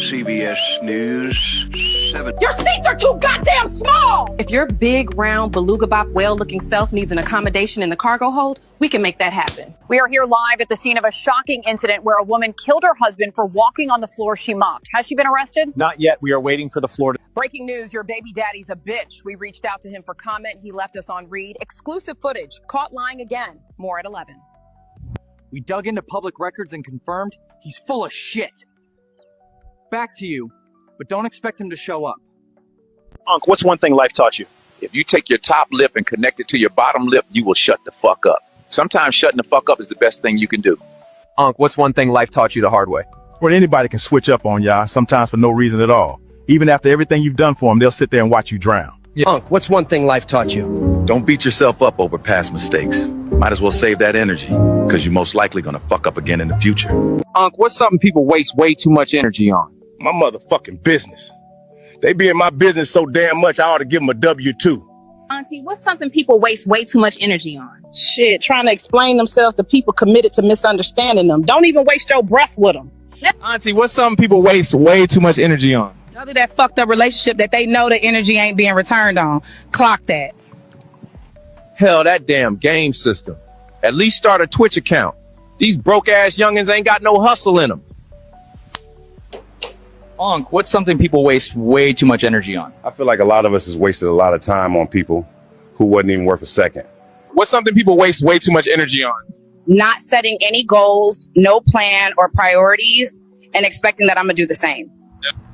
CBS News 7. Your seats are too goddamn small! If your big, round, beluga bop whale-looking self needs an accommodation in the cargo hold, we can make that happen. We are here live at the scene of a shocking incident where a woman killed her husband for walking on the floor she mopped. Has she been arrested? Not yet. We are waiting for the floor to... Breaking news, your baby daddy's a bitch. We reached out to him for comment. He left us on read. Exclusive footage. Caught lying again. More at 11. We dug into public records and confirmed he's full of shit. Back to you, but don't expect him to show up. Unc, what's one thing life taught you? If you take your top lip and connect it to your bottom lip, you will shut the fuck up. Sometimes shutting the fuck up is the best thing you can do. Unc, what's one thing life taught you the hard way? Well, anybody can switch up on y'all, sometimes for no reason at all. Even after everything you've done for them, they'll sit there and watch you drown. Yeah. Unc, what's one thing life taught you? Don't beat yourself up over past mistakes. Might as well save that energy, because you're most likely gonna fuck up again in the future. Unc, what's something people waste way too much energy on? My motherfucking business. They be in my business so damn much, I ought to give them a W-2. Auntie, what's something people waste way too much energy on? Shit, trying to explain themselves to people committed to misunderstanding them. Don't even waste your breath with them. Auntie, what's something people waste way too much energy on? Other that fucked up relationship that they know the energy ain't being returned on. Clock that. Hell, that damn game system. At least start a Twitch account. These broke-ass youngins ain't got no hustle in them. Unc, what's something people waste way too much energy on? I feel like a lot of us has wasted a lot of time on people who wasn't even worth a second. What's something people waste way too much energy on? Not setting any goals, no plan or priorities, and expecting that I'm gonna do the same.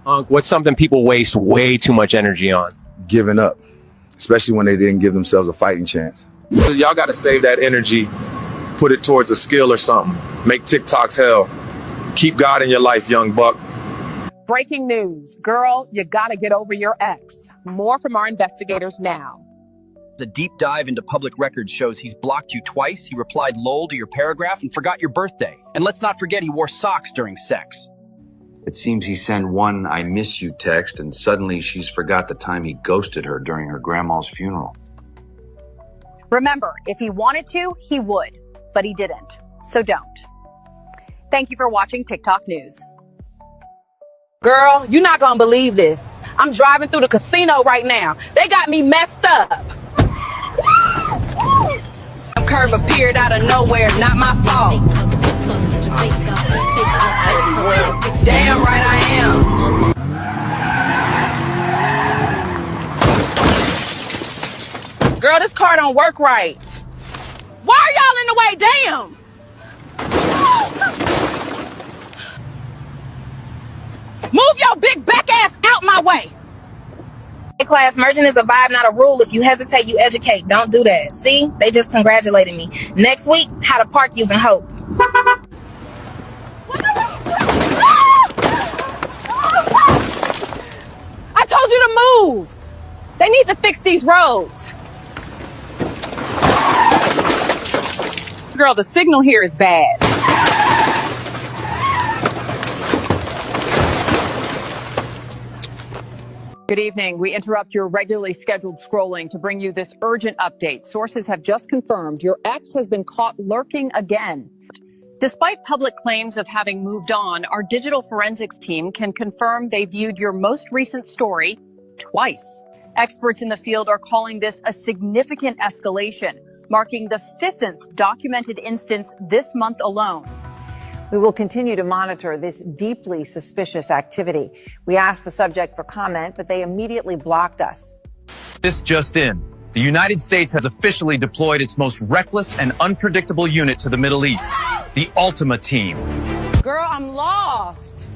Unc, what's something people waste way too much energy on? Giving up, especially when they didn't give themselves a fighting chance. Y'all gotta save that energy. Put it towards a skill or something. Make TikToks hell. Keep God in your life, young buck. Breaking news. Girl, you gotta get over your ex. More from our investigators now. The deep dive into public records shows he's blocked you twice, he replied lol to your paragraph, and forgot your birthday. And let's not forget he wore socks during sex. It seems he sent one "I miss you" text, and suddenly she's forgot the time he ghosted her during her grandma's funeral. Remember, if he wanted to, he would, but he didn't. So don't. Thank you for watching TikTok News. Girl, you're not gonna believe this. I'm driving through the casino right now. They got me messed up. A curve appeared out of nowhere, not my fault. Damn right I am. Girl, this car don't work right. Why are y'all in the way? Damn. Move your big back ass out my way. Hey class, merging is a vibe, not a rule. If you hesitate, you educate. Don't do that. See? They just congratulated me. Next week, how to park using hope. I told you to move. They need to fix these roads. Girl, the signal here is bad. Good evening. We interrupt your regularly scheduled scrolling to bring you this urgent update. Sources have just confirmed your ex has been caught lurking again. Despite public claims of having moved on, our digital forensics team can confirm they viewed your most recent story twice. Experts in the field are calling this a significant escalation, marking the 5th documented instance this month alone. We will continue to monitor this deeply suspicious activity. We asked the subject for comment, but they immediately blocked us. This just in. The United States has officially deployed its most reckless and unpredictable unit to the Middle East, the Ultima Team. Girl, I'm lost.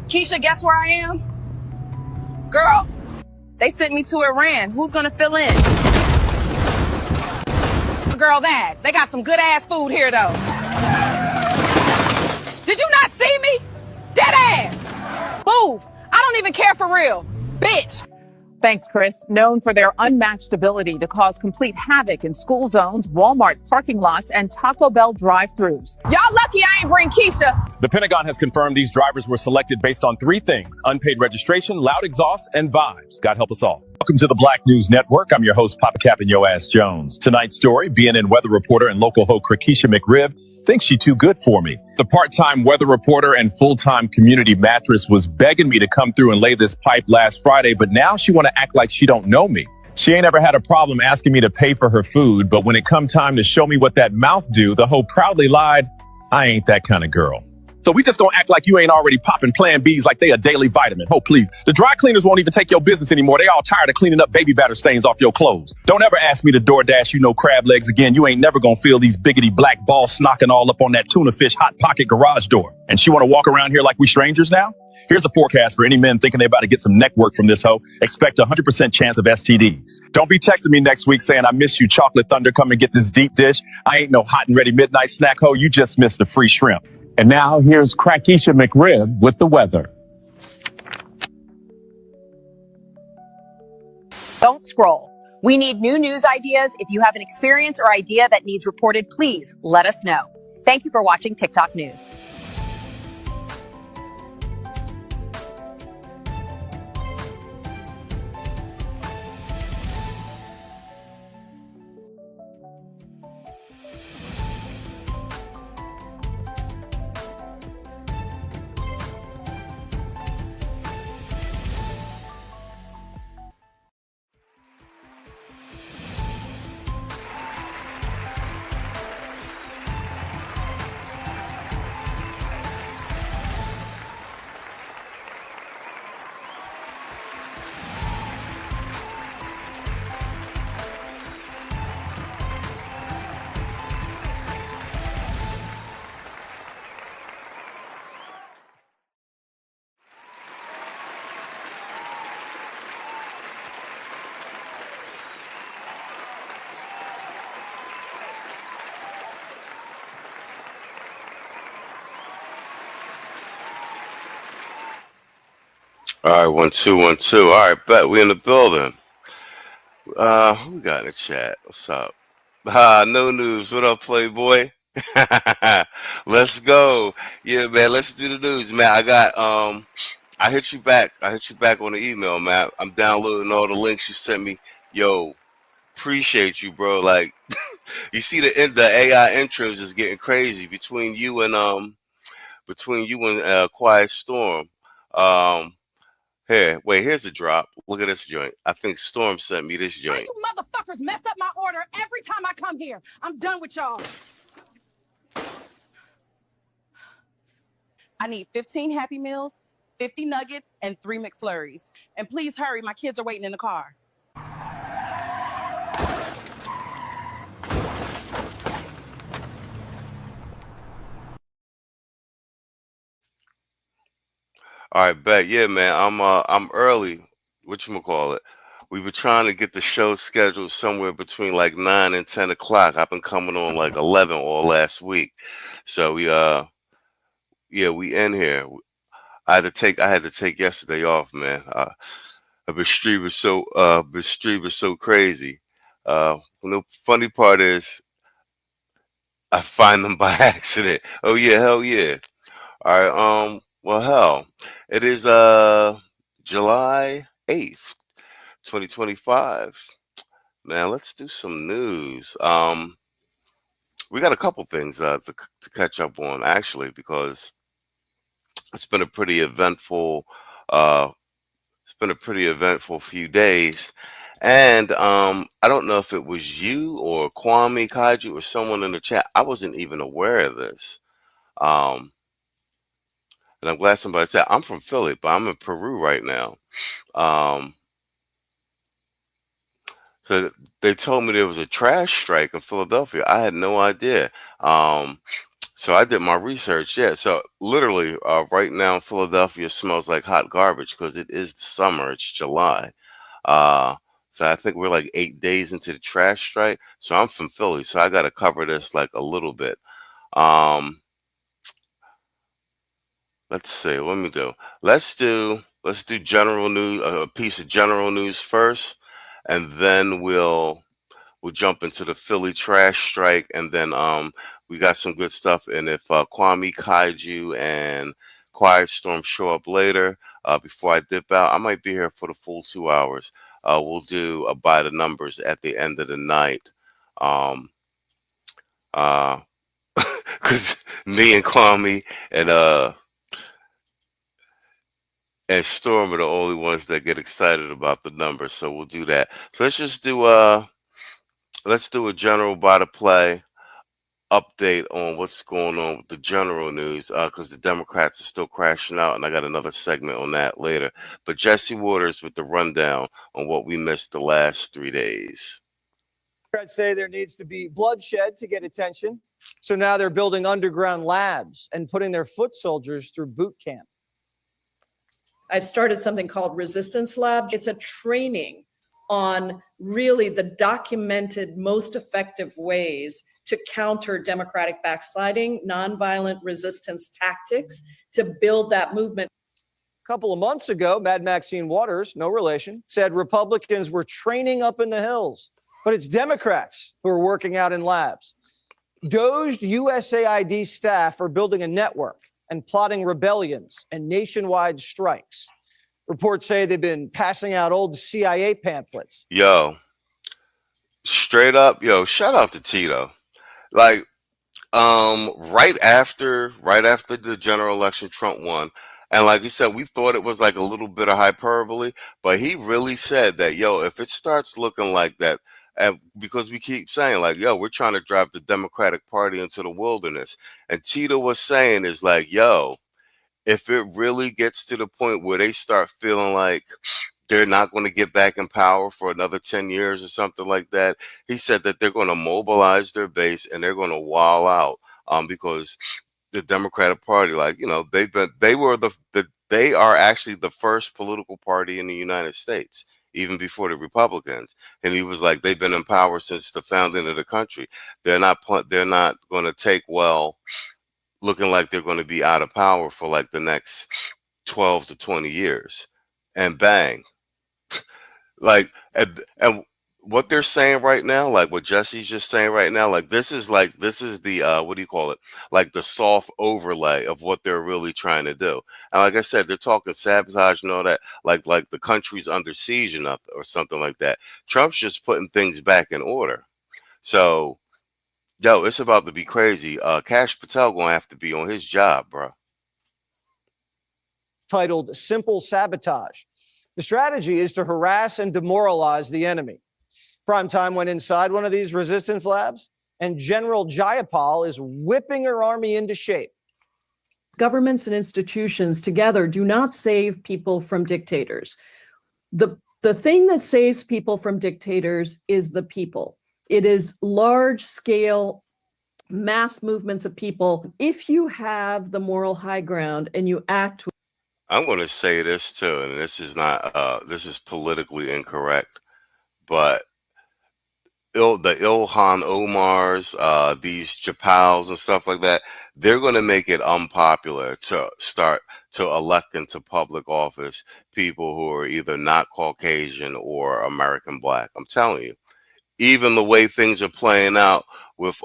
Keisha, guess where I am? Girl, they sent me to Iran. Who's gonna fill in? Girl, that. They got some good ass food here though. Did you not see me? Dead ass. Move. I don't even care for real. Bitch. Thanks, Chris. Known for their unmatched ability to cause complete havoc in school zones, Walmart parking lots, and Taco Bell drive-thrus. Y'all lucky I ain't bring Keisha. The Pentagon has confirmed these drivers were selected based on 3 things: unpaid registration, loud exhaust, and vibes. God help us all. Welcome to the Black News Network. I'm your host, Papa Cap and Yo Ass Jones. Tonight's story, BNN weather reporter and local hoe Keisha McRib thinks she too good for me. The part-time weather reporter and full-time community mattress was begging me to come through and lay this pipe last Friday, but now she want to act like she don't know me. She ain't ever had a problem asking me to pay for her food, but when it come time to show me what that mouth do, the hoe proudly lied, I ain't that kind of girl. So we just gonna act like you ain't already popping Plan Bs like they a daily vitamin. Oh, please. The dry cleaners won't even take your business anymore. They all tired of cleaning up baby batter stains off your clothes. Don't ever ask me to DoorDash you no crab legs again. You ain't never gonna feel these biggity black balls snocking all up on that tuna fish hot pocket garage door. And she wanna walk around here like we strangers now? Here's a forecast for any men thinking they about to get some neck work from this hoe. Expect a 100% chance of STDs. Don't be texting me next week saying, I miss you, Chocolate Thunder, come and get this deep dish. I ain't no hot and ready midnight snack hoe. You just missed the free shrimp. And now here's Keisha McRib with the weather. Don't scroll. We need new news ideas. If you have an experience or idea that needs reported, please let us know. Thank you for watching TikTok News. All right, 1 2 1 2. All right, bet we in the building. Who we got in the chat? What's up? No news. What up, Playboy? Let's go. Yeah, man. Let's do the news, man. I hit you back. I hit you back on the email, man. I'm downloading all the links you sent me. Yo, appreciate you, bro. Like, you see the AI intros is getting crazy between you and Quiet Storm. Here's the drop. Look at this joint. I think Storm sent me this joint. You motherfuckers mess up my order every time I come here. I'm done with y'all. I need 15 Happy Meals, 50 nuggets, and 3 McFlurries. And please hurry, my kids are waiting in the car. All right, bet. Yeah, man. I'm early. Whatchamacallit? We were trying to get the show scheduled somewhere between like 9 and 10 o'clock. I've been coming on like 11 all last week. So we in here. I had to take yesterday off, man. The street was so crazy. The funny part is I find them by accident. Oh yeah, hell yeah. All right, well hell. It is July 8th, 2025. Man, let's do some news. We got a couple things to catch up on actually, because it's been a pretty eventful few days. And I don't know if it was you or Kwame Kaiju or someone in the chat. I wasn't even aware of this. And I'm glad somebody said, I'm from Philly, but I'm in Peru right now. So they told me there was a trash strike in Philadelphia. I had no idea. So I did my research. Yeah. So literally right now, Philadelphia smells like hot garbage because it is summer. It's July. So I think we're like 8 days into the trash strike. So I'm from Philly, so I got to cover this like a little bit. Let's see. What me do? Let's do general news. A piece of general news first, and then we'll jump into the Philly trash strike, and then we got some good stuff. And if Kwame Kaiju and Quiet Storm show up later, before I dip out, I might be here for the full 2 hours. We'll do by the numbers at the end of the night. Because me and Kwame and Storm are the only ones that get excited about the numbers, so we'll do that. So let's do a general by the play update on what's going on with the general news, because the Democrats are still crashing out, and I got another segment on that later. But Jesse Waters with the rundown on what we missed the last 3 days. Democrats say there needs to be bloodshed to get attention, so now they're building underground labs and putting their foot soldiers through boot camp. I've started something called Resistance Lab. It's a training on really the documented, most effective ways to counter Democratic backsliding, nonviolent resistance tactics to build that movement. A couple of months ago, Mad Maxine Waters, no relation, said Republicans were training up in the hills, but it's Democrats who are working out in labs. Dozed USAID staff are building a network and plotting rebellions and nationwide strikes. Reports say they've been passing out old CIA pamphlets. Yo, straight up, shout out to Tito. Like, right after the general election, Trump won. And like you said, we thought it was like a little bit of hyperbole, but he really said that, if it starts looking like that, and because we keep saying like, we're trying to drive the Democratic Party into the wilderness. And Tito was saying is like, if it really gets to the point where they start feeling like they're not going to get back in power for another 10 years or something like that, he said that they're going to mobilize their base and they're going to wall out, because the Democratic Party, they are actually the first political party in the United States, even before the Republicans. And he was like, they've been in power since the founding of the country. They're not going to take looking like they're going to be out of power for like the next 12 to 20 years. And bang. And what they're saying right now, like what Jesse's just saying right now, like this is the what do you call it? Like the soft overlay of what they're really trying to do. And like I said, they're talking sabotage and all that, like the country's under siege or something like that. Trump's just putting things back in order. So, it's about to be crazy. Kash Patel gonna have to be on his job, bro. Titled Simple Sabotage. The strategy is to harass and demoralize the enemy. Primetime went inside one of these resistance labs, and General Jayapal is whipping her army into shape. Governments and institutions together do not save people from dictators. The thing that saves people from dictators is the people. It is large-scale mass movements of people. If you have the moral high ground and you act. I'm going to say this too, and this is not this is politically incorrect, but the Ilhan Omars, these Japals and stuff like that, they're going to make it unpopular to start to elect into public office people who are either not Caucasian or American Black. I'm telling you, even the way things are playing out with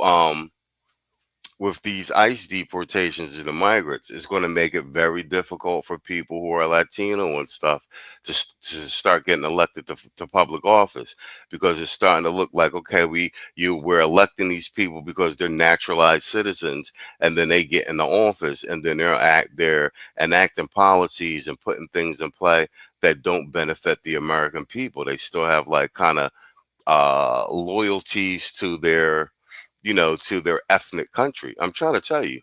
these ICE deportations of the migrants is going to make it very difficult for people who are Latino and stuff to start getting elected to public office, because it's starting to look like, okay, we're electing these people because they're naturalized citizens, and then they get in the office and then they're enacting policies and putting things in play that don't benefit the American people. They still have like kind of loyalties to their ethnic country. I'm trying to tell you.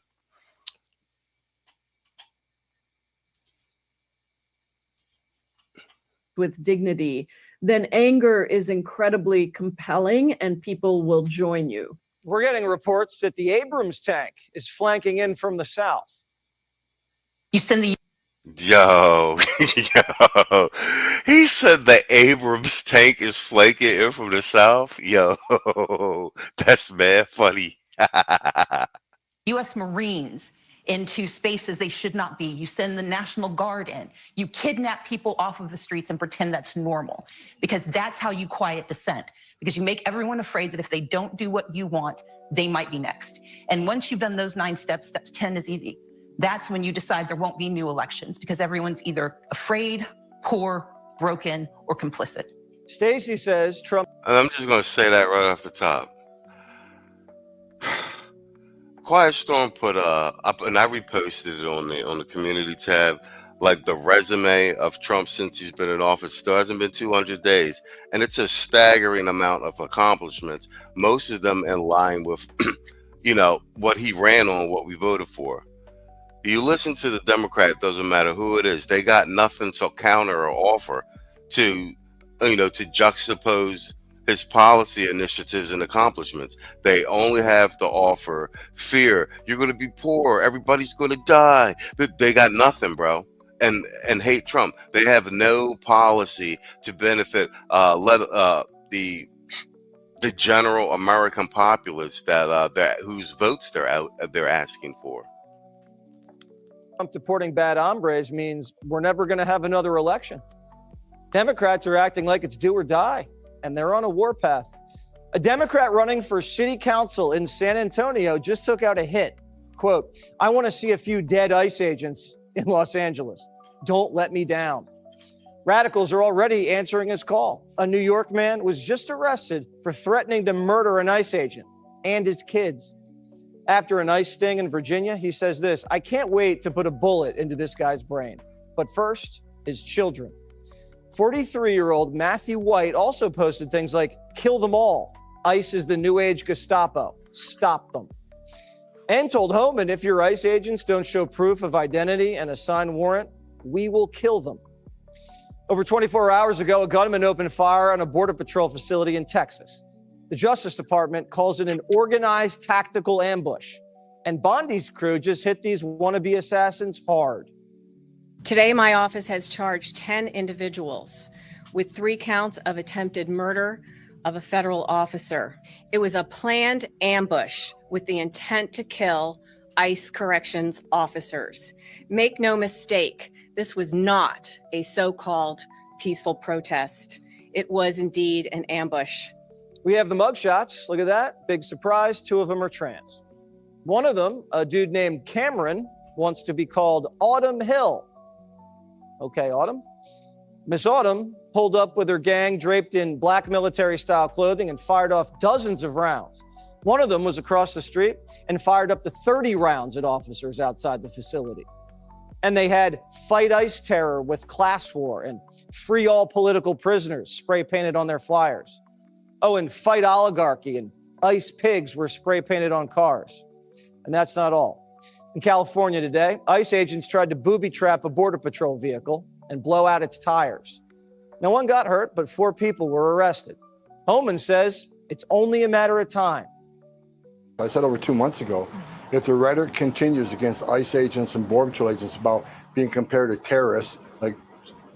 With dignity, then anger is incredibly compelling and people will join you. We're getting reports that the Abrams tank is flanking in from the south. You send the Yo, he said the Abrams tank is flanking in from the south. Yo, that's mad funny. U.S. Marines into spaces they should not be. You send the National Guard in. You kidnap people off of the streets and pretend that's normal, because that's how you quiet dissent, because you make everyone afraid that if they don't do what you want, they might be next. And once you've done those 9 steps, step 10 is easy. That's when you decide there won't be new elections, because everyone's either afraid, poor, broken, or complicit. Stacey says Trump. And I'm just going to say that right off the top. Quiet Storm put up, and I reposted it on the community tab, like the resume of Trump since he's been in office. Still hasn't been 200 days, and it's a staggering amount of accomplishments. Most of them in line with, what he ran on, what we voted for. You listen to the Democrat, it doesn't matter who it is. They got nothing to counter or offer to juxtapose his policy initiatives and accomplishments. They only have to offer fear. You're going to be poor. Everybody's going to die. They got nothing, bro. And hate Trump. They have no policy to benefit the general American populace that whose votes they're asking for. Trump deporting bad hombres means we're never going to have another election. Democrats are acting like it's do or die, and they're on a warpath. A Democrat running for city council in San Antonio just took out a hit. Quote, "I want to see a few dead ICE agents in Los Angeles. Don't let me down." Radicals are already answering his call. A New York man was just arrested for threatening to murder an ICE agent and his kids. After an ICE sting in Virginia, he says this: "I can't wait to put a bullet into this guy's brain. But first, his children." 43-year-old Matthew White also posted things like, "Kill them all. ICE is the new age Gestapo. Stop them." And told Homan, if your ICE agents don't show proof of identity and a signed warrant, we will kill them. Over 24 hours ago, a gunman opened fire on a Border Patrol facility in Texas. The Justice Department calls it an organized tactical ambush. And Bondi's crew just hit these wannabe assassins hard. Today, my office has charged 10 individuals with 3 counts of attempted murder of a federal officer. It was a planned ambush with the intent to kill ICE corrections officers. Make no mistake, this was not a so-called peaceful protest. It was indeed an ambush. We have the mugshots. Look at that. Big surprise. 2 of them are trans. One of them, a dude named Cameron, wants to be called Autumn Hill. Okay, Autumn. Miss Autumn pulled up with her gang draped in black military-style clothing and fired off dozens of rounds. One of them was across the street and fired up to 30 rounds at officers outside the facility. And they had Fight ICE Terror with Class War and Free All Political Prisoners spray-painted on their flyers. Oh, and Fight Oligarchy and ICE Pigs were spray-painted on cars. And that's not all. In California today, ICE agents tried to booby-trap a Border Patrol vehicle and blow out its tires. No one got hurt, but 4 people were arrested. Homan says it's only a matter of time. I said over 2 months ago, if the rhetoric continues against ICE agents and Border Patrol agents about being compared to terrorists, like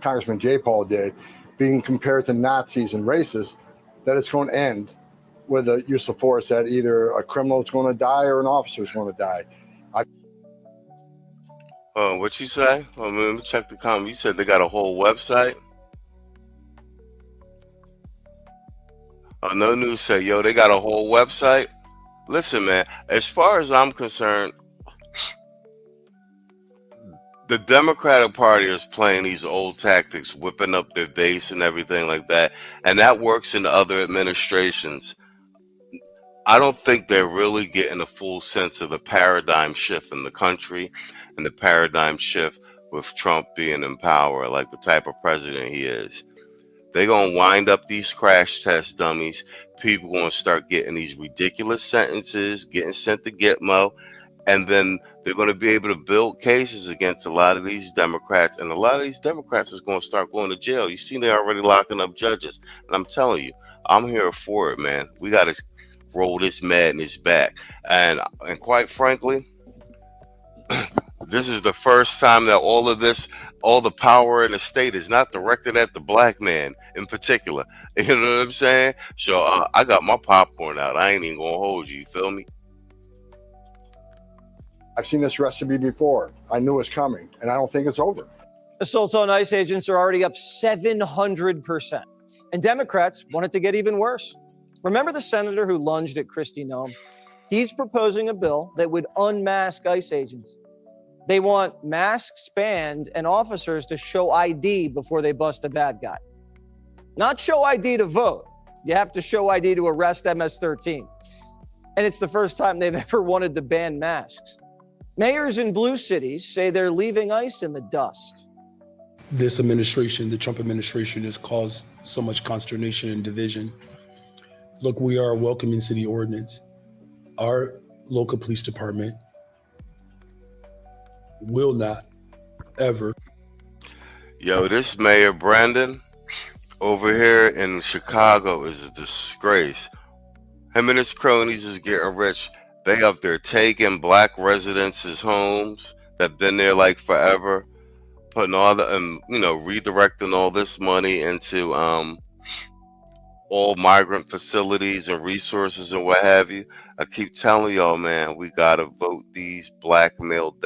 Congressman J. Paul did, being compared to Nazis and racists, that it's going to end with a use of force, that either a criminal is going to die or an officer is going to die. What you say? Let me check the comment. You said they got a whole website? No News say, yo, they got a whole website? Listen, man, as far as I'm concerned, the Democratic Party is playing these old tactics, whipping up their base and everything like that. And that works in other administrations. I don't think they're really getting a full sense of the paradigm shift in the country and the paradigm shift with Trump being in power, like the type of president he is. They're going to wind up these crash test dummies. People going to start getting these ridiculous sentences, getting sent to Gitmo, and then they're going to be able to build cases against a lot of these Democrats, and a lot of these Democrats is going to start going to jail. You see, they're already locking up judges, and I'm telling you, I'm here for it, man. We got to roll this madness back, and quite frankly, this is the first time that all of this, all the power in the state is not directed at the black man in particular. You know what I'm saying? So I got my popcorn out. I ain't even gonna hold you. You feel me? I've seen this recipe before. I knew it was coming, and I don't think it's over. Assaults on ICE agents are already up 700%. And Democrats want it to get even worse. Remember the senator who lunged at Kristi Noem? He's proposing a bill that would unmask ICE agents. They want masks banned and officers to show ID before they bust a bad guy. Not show ID to vote. You have to show ID to arrest MS-13. And it's the first time they've ever wanted to ban masks. Mayors in blue cities say they're leaving ICE in the dust. This administration, the Trump administration, has caused so much consternation and division. Look, we are a welcoming city ordinance. Our local police department will not ever. Yo, this Mayor Brandon over here in Chicago is a disgrace. Him and his cronies is getting rich. They up there taking black residents' homes that been there like forever, putting all the redirecting all this money into all migrant facilities and resources and what have you. I keep telling y'all, man, we gotta vote these black male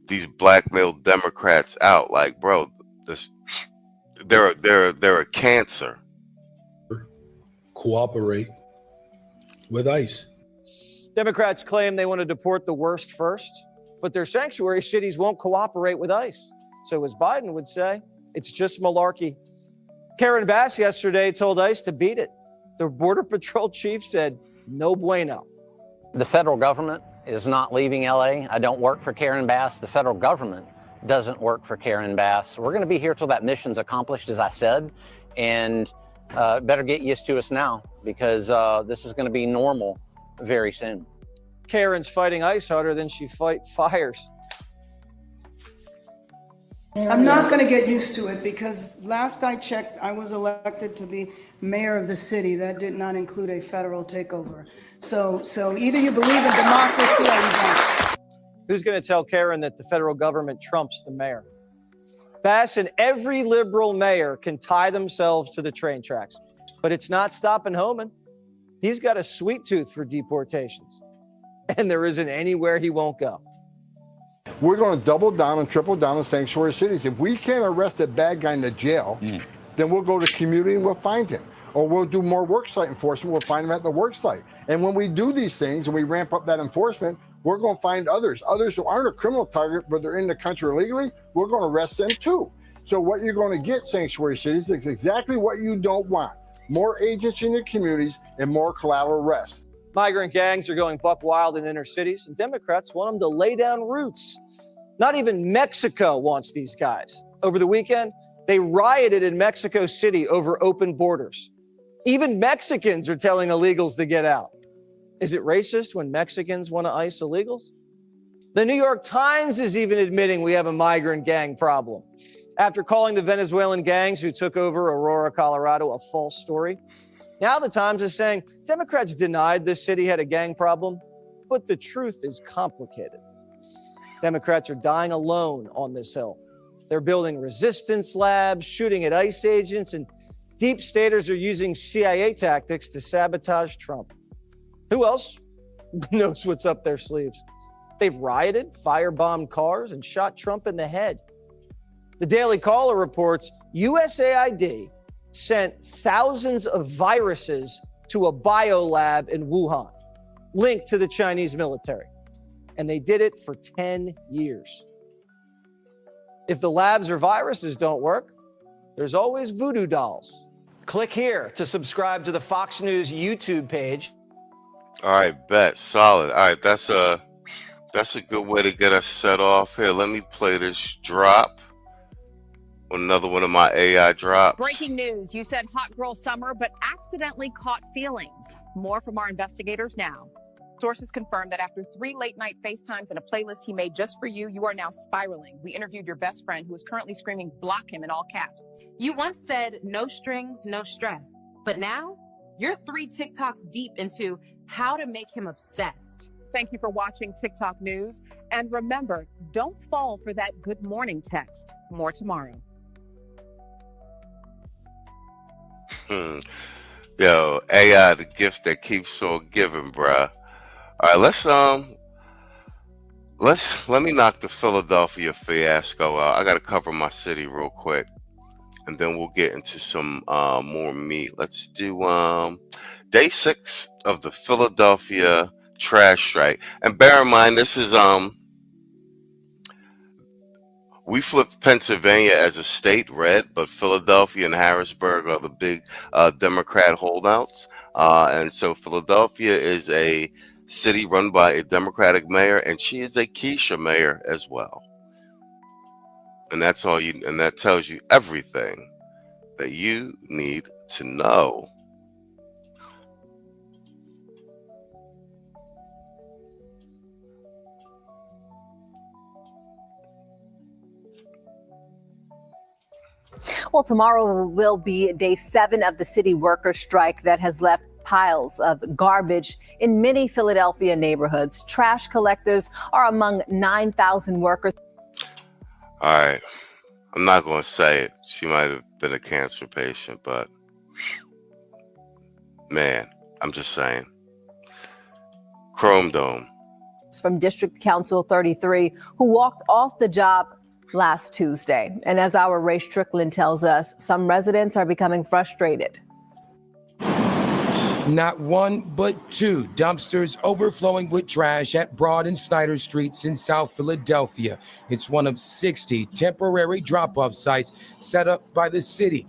these black male Democrats out. Like, bro, they're a cancer. Cooperate with ICE. Democrats claim they want to deport the worst first, but their sanctuary cities won't cooperate with ICE. So as Biden would say, it's just malarkey. Karen Bass yesterday told ICE to beat it. The Border Patrol chief said, no bueno. The federal government is not leaving LA. I don't work for Karen Bass. The federal government doesn't work for Karen Bass. We're going to be here till that mission's accomplished, as I said, and better get used to us now, because this is going to be normal very soon. Karen's fighting ICE harder than she fires. I'm not going to get used to it, because last I checked, I was elected to be mayor of the city. That did not include a federal takeover. So either you believe in democracy or you don't. Who's going to tell Karen that the federal government trumps the mayor? Bass and every liberal mayor can tie themselves to the train tracks, but it's not stopping Homan. He's got a sweet tooth for deportations, and there isn't anywhere he won't go. We're going to double down and triple down on sanctuary cities. If we can't arrest a bad guy in the jail, then we'll go to community and we'll find him. Or we'll do more worksite enforcement. We'll find him at the worksite. And when we do these things and we ramp up that enforcement, we're going to find others who aren't a criminal target, but they're in the country illegally. We're going to arrest them too. So what you're going to get, sanctuary cities, is exactly what you don't want. More agents in your communities and more collateral arrests. Migrant gangs are going buck wild in inner cities, and Democrats want them to lay down roots. Not even Mexico wants these guys. Over the weekend, they rioted in Mexico City over open borders. Even Mexicans are telling illegals to get out. Is it racist when Mexicans want to ICE illegals? The New York Times is even admitting we have a migrant gang problem. After calling the Venezuelan gangs who took over Aurora, Colorado, a false story, now the Times is saying Democrats denied this city had a gang problem, but the truth is complicated. Democrats are dying alone on this hill. They're building resistance labs, shooting at ICE agents, and deep staters are using CIA tactics to sabotage Trump. Who else knows what's up their sleeves? They've rioted, firebombed cars, and shot Trump in the head. The Daily Caller reports USAID sent thousands of viruses to a biolab in Wuhan, linked to the Chinese military. And they did it for 10 years. If the labs or viruses don't work, there's always voodoo dolls. Click here to subscribe to the Fox News YouTube page. All right, bet. Solid. All right, that's a good way to get us set off here. Let me play this drop. Another one of my AI drops. Breaking news. You said hot girl summer, but accidentally caught feelings. More from our investigators now. Sources confirm that after 3 late-night FaceTimes and a playlist he made just for you, you are now spiraling. We interviewed your best friend, who is currently screaming, "Block him," in all caps. You once said, "No strings, no stress." But now, you're 3 TikToks deep into how to make him obsessed. Thank you for watching TikTok News. And remember, don't fall for that good morning text. More tomorrow. Yo, AI, the gift that keeps on giving, bruh. All right, let me knock the Philadelphia fiasco out. I gotta cover my city real quick, and then we'll get into some more meat. Let's do day 6 of the Philadelphia trash strike. And bear in mind, this is We flipped Pennsylvania as a state red, but Philadelphia and Harrisburg are the big Democrat holdouts. And so Philadelphia is a city run by a Democratic mayor, and she is a Keisha mayor as well. And that's all you, and that tells you everything that you need to know. Well, tomorrow will be day 7 of the city worker strike that has left piles of garbage in many Philadelphia neighborhoods. Trash collectors are among 9,000 workers. All right. I'm not going to say it. She might have been a cancer patient, but man, I'm just saying. Chrome Dome. From District Council 33 who walked off the job last Tuesday. And as our Ray Strickland tells us, some residents are becoming frustrated. Not one, but 2 dumpsters overflowing with trash at Broad and Snyder Streets in South Philadelphia. It's one of 60 temporary drop-off sites set up by the city.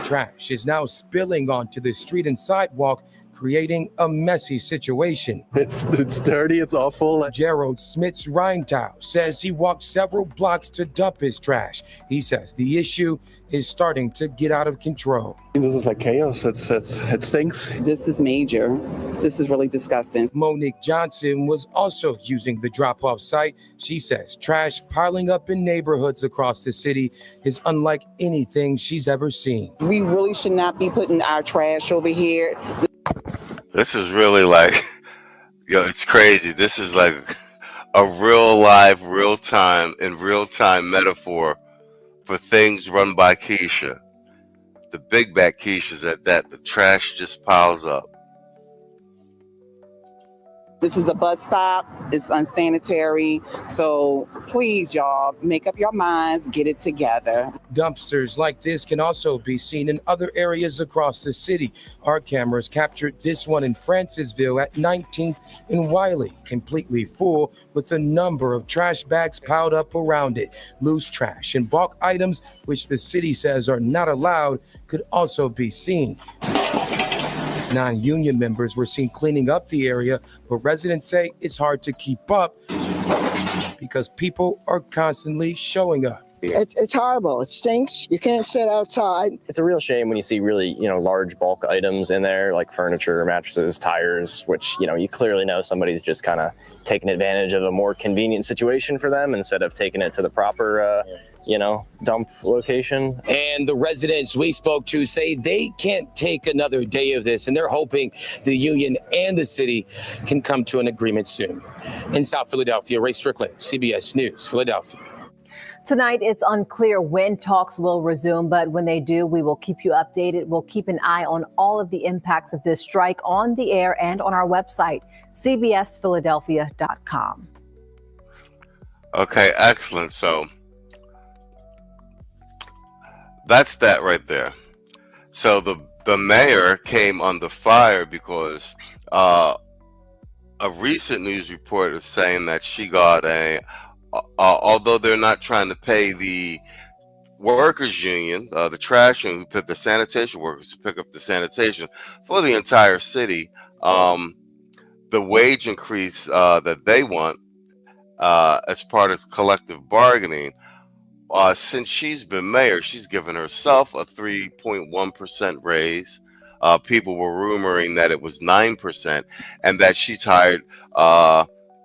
Trash is now spilling onto the street and sidewalk, creating a messy situation. It's dirty, it's awful. Gerald Smits Rheintow says he walked several blocks to dump his trash. He says the issue is starting to get out of control. This is like chaos. It stinks. This is major. This is really disgusting. Monique Johnson was also using the drop-off site. She says trash piling up in neighborhoods across the city is unlike anything she's ever seen. We really should not be putting our trash over here. This is really like, it's crazy. This is like a real live, real time metaphor for things run by Keisha. The big bad Keisha's at that. The trash just piles up. This is a bus stop. It's unsanitary. So please, y'all, make up your minds, get it together. Dumpsters like this can also be seen in other areas across the city. Our cameras captured this one in Francisville at 19th and Wiley, completely full with a number of trash bags piled up around it. Loose trash and bulk items, which the city says are not allowed, could also be seen. Non-union members were seen cleaning up the area, but residents say it's hard to keep up because people are constantly showing up. It's horrible. It stinks. You can't sit outside. It's a real shame when you see really, large bulk items in there, like furniture, mattresses, tires, which, you clearly know somebody's just kind of taking advantage of a more convenient situation for them instead of taking it to the proper, dump location. And the residents we spoke to say they can't take another day of this, and they're hoping the union and the city can come to an agreement soon. In South Philadelphia, Ray Strickland, CBS News, Philadelphia. Tonight, it's unclear when talks will resume, but when they do, we will keep you updated. We'll keep an eye on all of the impacts of this strike on the air and on our website, cbsphiladelphia.com. Okay, excellent. So that's that right there. So the mayor came under fire because a recent news report is saying that she got although they're not trying to pay the workers union, the trash union, who pick the sanitation workers to pick up the sanitation for the entire city, the wage increase that they want as part of collective bargaining. Since she's been mayor, she's given herself a 3.1% raise. People were rumoring that it was 9%, and that she's hired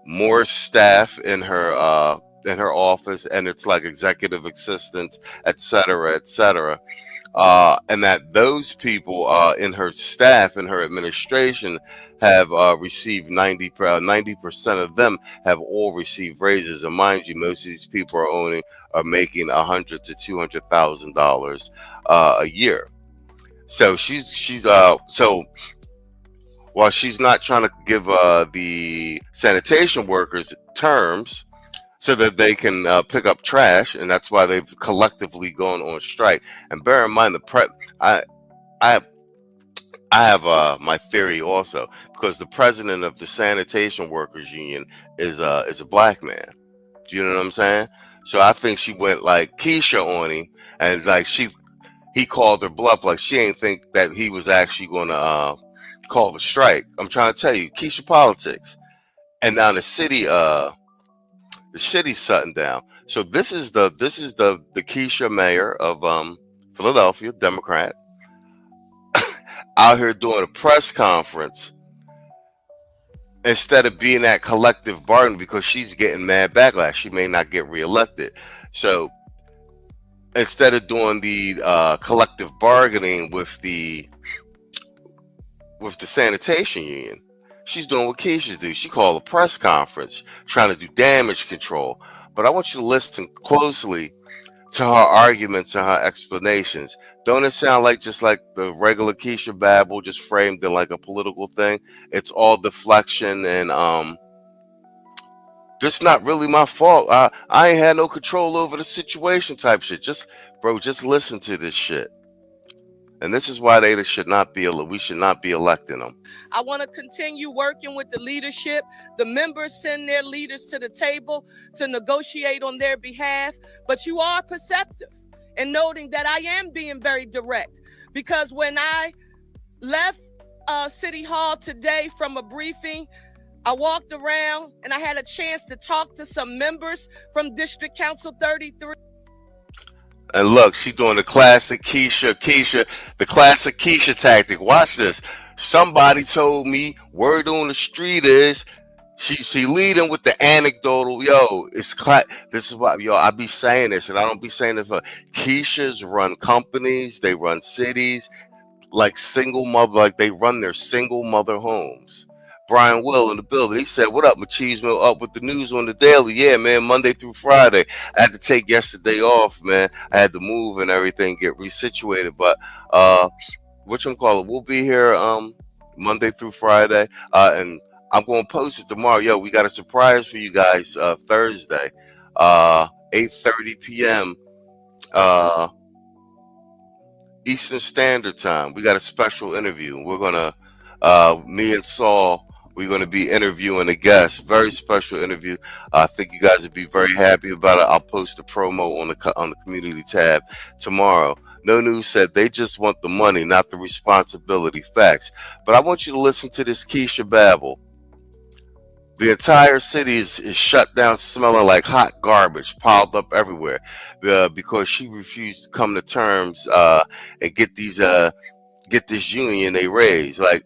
more staff in her office, and it's like executive assistants, et cetera, and that those people in her staff, in her administration, have received 90% of them have all received raises. And mind you, most of these people are making $100,000 to $200,000 a year. So she's so while she's not trying to give the sanitation workers terms so that they can pick up trash, and that's why they've collectively gone on strike. And bear in mind, I have my theory also, because the president of the sanitation workers union is a black man. Do you know what I'm saying? So I think she went like Keisha on him, and like he called her bluff. Like she ain't think that he was actually going to call the strike. I'm trying to tell you, Keisha politics. And now the city's shutting down. So this is the Keisha mayor of Philadelphia, Democrat, out here doing a press conference instead of being that collective bargaining because she's getting mad backlash. She may not get reelected. So instead of doing the collective bargaining with the sanitation union, she's doing what Keisha do. She called a press conference trying to do damage control. But I want you to listen closely to her arguments and her explanations. Don't it sound like just like the regular Keisha babble, just framed in like a political thing? It's all deflection and this not really my fault. I ain't had no control over the situation type shit. Just listen to this shit. And this is why we should not be electing them. I want to continue working with the leadership. The members send their leaders to the table to negotiate on their behalf. But you are perceptive in noting that I am being very direct. Because when I left City Hall today from a briefing, I walked around and I had a chance to talk to some members from District Council 33. And look, she's doing the classic Keisha, the classic Keisha tactic. Watch this. Somebody told me word on the street is she leading with the anecdotal. This is why, I be saying this, and I don't be saying this for Keisha's run companies, they run cities, like single mother, like they run their single mother homes. Brian Will in the building. He said, "What up, Machismo? Up with the news on the daily." Yeah, man, Monday through Friday. I had to take yesterday off, man. I had to move and everything, get resituated. But whatchamacallit, we'll be here Monday through Friday. And I'm gonna post it tomorrow. We got a surprise for you guys Thursday, 8:30 p.m. Eastern Standard Time. We got a special interview. We're gonna me and Saul, we're going to be interviewing a guest. Very special interview. I think you guys would be very happy about it. I'll post a promo on the community tab tomorrow. No News said they just want the money, not the responsibility. Facts. But I want you to listen to this Keisha babble. The entire city is shut down, smelling like hot garbage, piled up everywhere, because she refused to come to terms and get this union they raised. Like,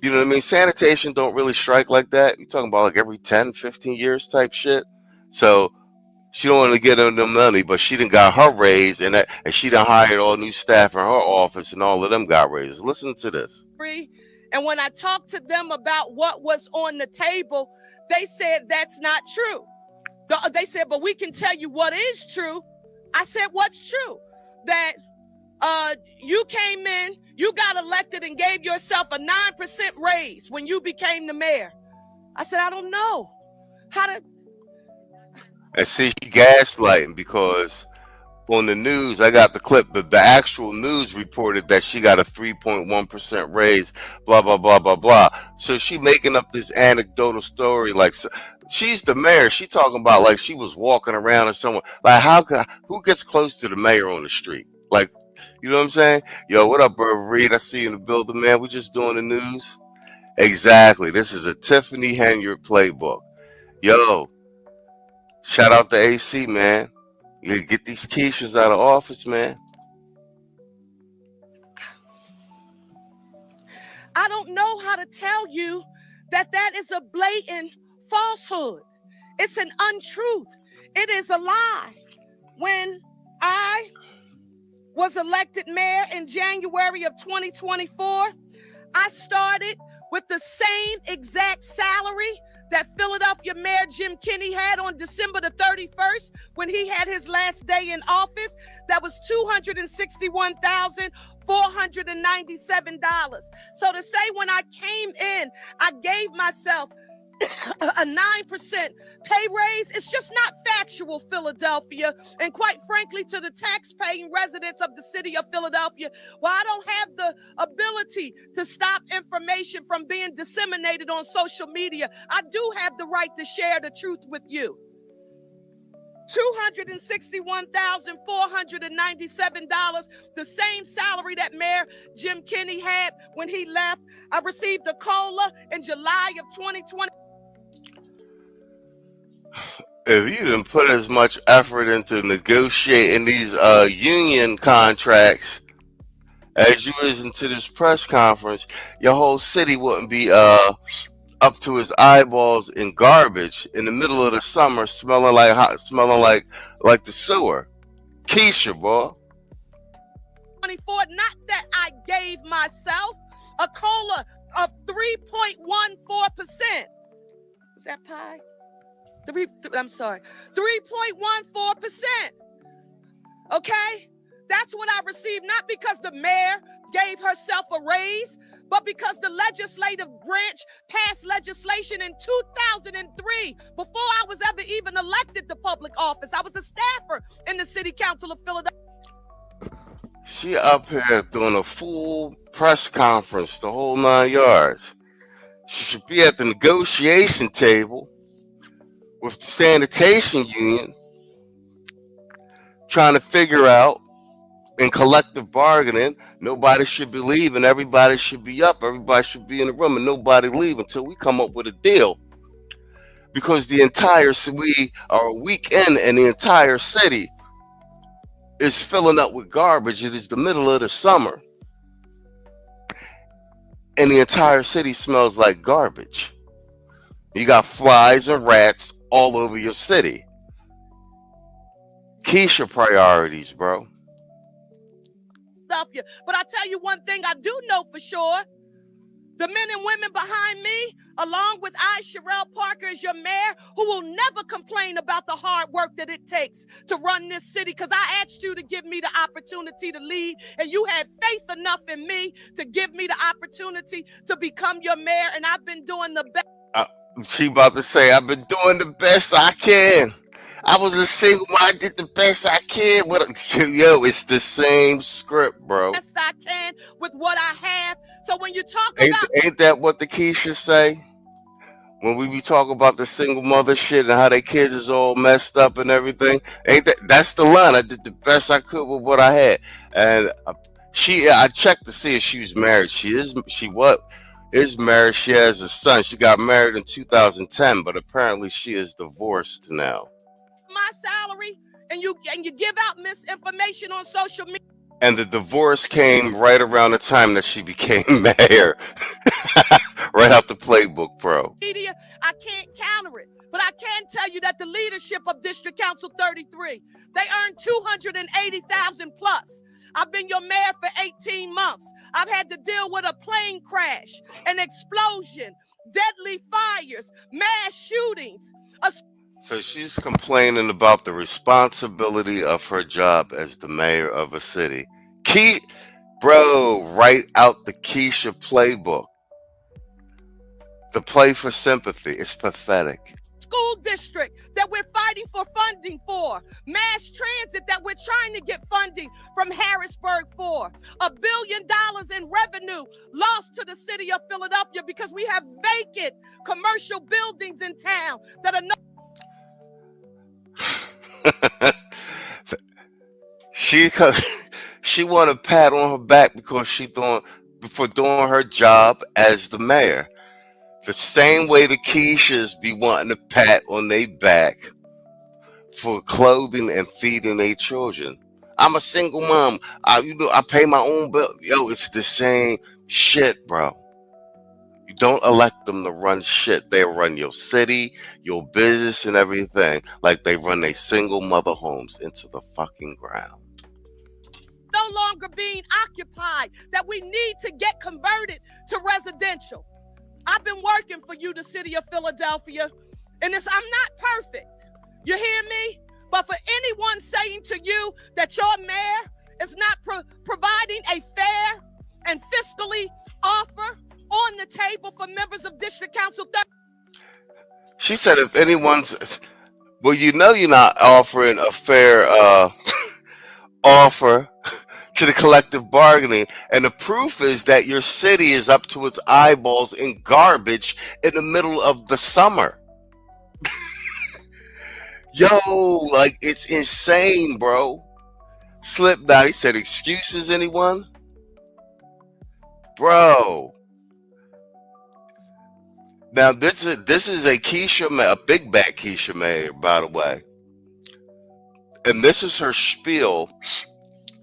you know what I mean? Sanitation don't really strike like that. You're talking about like every 10, 15 years type shit. So she don't want to get them the money, but she done got her raise, and she done hired all new staff in her office, and all of them got raises. Listen to this. And when I talked to them about what was on the table, they said that's not true. They said, but we can tell you what is true. I said, what's true? That you came in, you got elected and gave yourself a 9% raise when you became the mayor. I said, I don't know how to. And see, she gaslighting because on the news, I got the clip. The actual news reported that she got a 3.1% raise, blah, blah, blah, blah, blah. So she making up this anecdotal story like she's the mayor. She talking about like she was walking around or someone. Like who gets close to the mayor on the street? Like, you know what I'm saying? Yo, what up, bro? Reed? I see you in the building, man. We just doing the news. Exactly. This is a Tiffany Henyard playbook. Yo, shout out to AC, man. You get these Keishas out of office, man. I don't know how to tell you that is a blatant falsehood. It's an untruth. It is a lie. When I was elected mayor in January of 2024, I started with the same exact salary that Philadelphia Mayor Jim Kenney had on December the 31st when he had his last day in office. That was $261,497. So to say when I came in, I gave myself a 9% pay raise, it's just not factual, Philadelphia. And quite frankly, to the tax-paying residents of the city of Philadelphia, well, I don't have the ability to stop information from being disseminated on social media. I do have the right to share the truth with you. $261,497, the same salary that Mayor Jim Kenney had when he left. I received a COLA in July of 2020. If you didn't put as much effort into negotiating these union contracts as you is into this press conference, your whole city wouldn't be up to its eyeballs in garbage in the middle of the summer, smelling like the sewer. Keisha, boy. 24, not that I gave myself a COLA of 3.14%. Is that pie? I'm sorry, 3.14%. Okay? That's what I received, not because the mayor gave herself a raise, but because the legislative branch passed legislation in 2003, before I was ever even elected to public office. I was a staffer in the City Council of Philadelphia. She up here doing a full press conference, the whole 9 yards. She should be at the negotiation table with the sanitation union, trying to figure out in collective bargaining, nobody should be leaving, everybody should be up, everybody should be in the room, and nobody leave until we come up with a deal. Because we are a weekend and the entire city is filling up with garbage. It is the middle of the summer, and the entire city smells like garbage. You got flies and rats all over your city. Keisha priorities, bro. But I tell you one thing I do know for sure. The men and women behind me, along with Sherelle Parker as your mayor, who will never complain about the hard work that it takes to run this city, because I asked you to give me the opportunity to lead, and you had faith enough in me to give me the opportunity to become your mayor, and I've been doing the best. She about to say, I've been doing the best I can. I was a single mom. I did the best I can. Yo, it's the same script, bro. Best I can with what I have. So when you talk Ain't that what the Keisha say? When we be talking about the single mother shit and how their kids is all messed up and everything, that's the line. I did the best I could with what I had. And I checked to see if she was married. She is married. She has a son. She got married in 2010, but apparently she is divorced now. My salary, and you give out misinformation on social media. And the divorce came right around the time that she became mayor. Right out the playbook, bro. Media, I can't counter it, but I can tell you that the leadership of District Council 33, they earned $280,000 plus. I've been your mayor for 18 months. I've had to deal with a plane crash, an explosion, deadly fires, mass shootings. So she's complaining about the responsibility of her job as the mayor of a city. Right out the Keisha playbook. The play for sympathy is pathetic. School district that we're fighting for funding for. Mass transit that we're trying to get funding from Harrisburg for. $1 billion in revenue lost to the city of Philadelphia because we have vacant commercial buildings in town that are not. She want a pat on her back because for doing her job as the mayor. The same way the Keishas be wanting a pat on their back for clothing and feeding their children. I'm a single mom. I pay my own bill. Yo, it's the same shit, bro. You don't elect them to run shit. They run your city, your business, and everything like they run their single mother homes into the fucking ground. No longer being occupied, that we need to get converted to residential. I've been working for you, the city of Philadelphia, and I'm not perfect. You hear me? But for anyone saying to you that your mayor is not providing a fair and fiscally offer on the table for members of District Council 30. She said if anyone's, well, you're not offering a fair offer to the collective bargaining, and the proof is that your city is up to its eyeballs in garbage in the middle of the summer. Yo, like it's insane, bro. Slipknot, he said, excuses, anyone? Bro. Now this is a a big back Keisha Mayer, by the way. And this is her spiel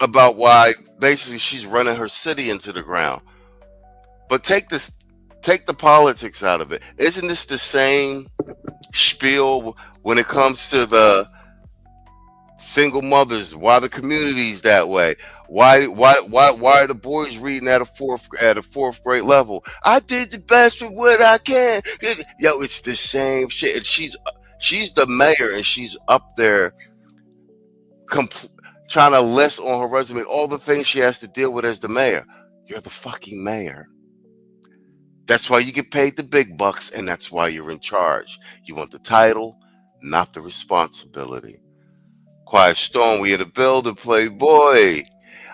about why basically she's running her city into the ground. But take the politics out of it. Isn't this the same spiel when it comes to the single mothers? Why the community's that way? Why are the boys reading at a fourth grade level? I did the best with what I can. Yo, it's the same shit. And she's the mayor, and she's up there trying to list on her resume all the things she has to deal with as the mayor. You're the fucking mayor. That's why you get paid the big bucks, and that's why you're in charge. You want the title, not the responsibility. Quiet Storm, we in the building, Playboy.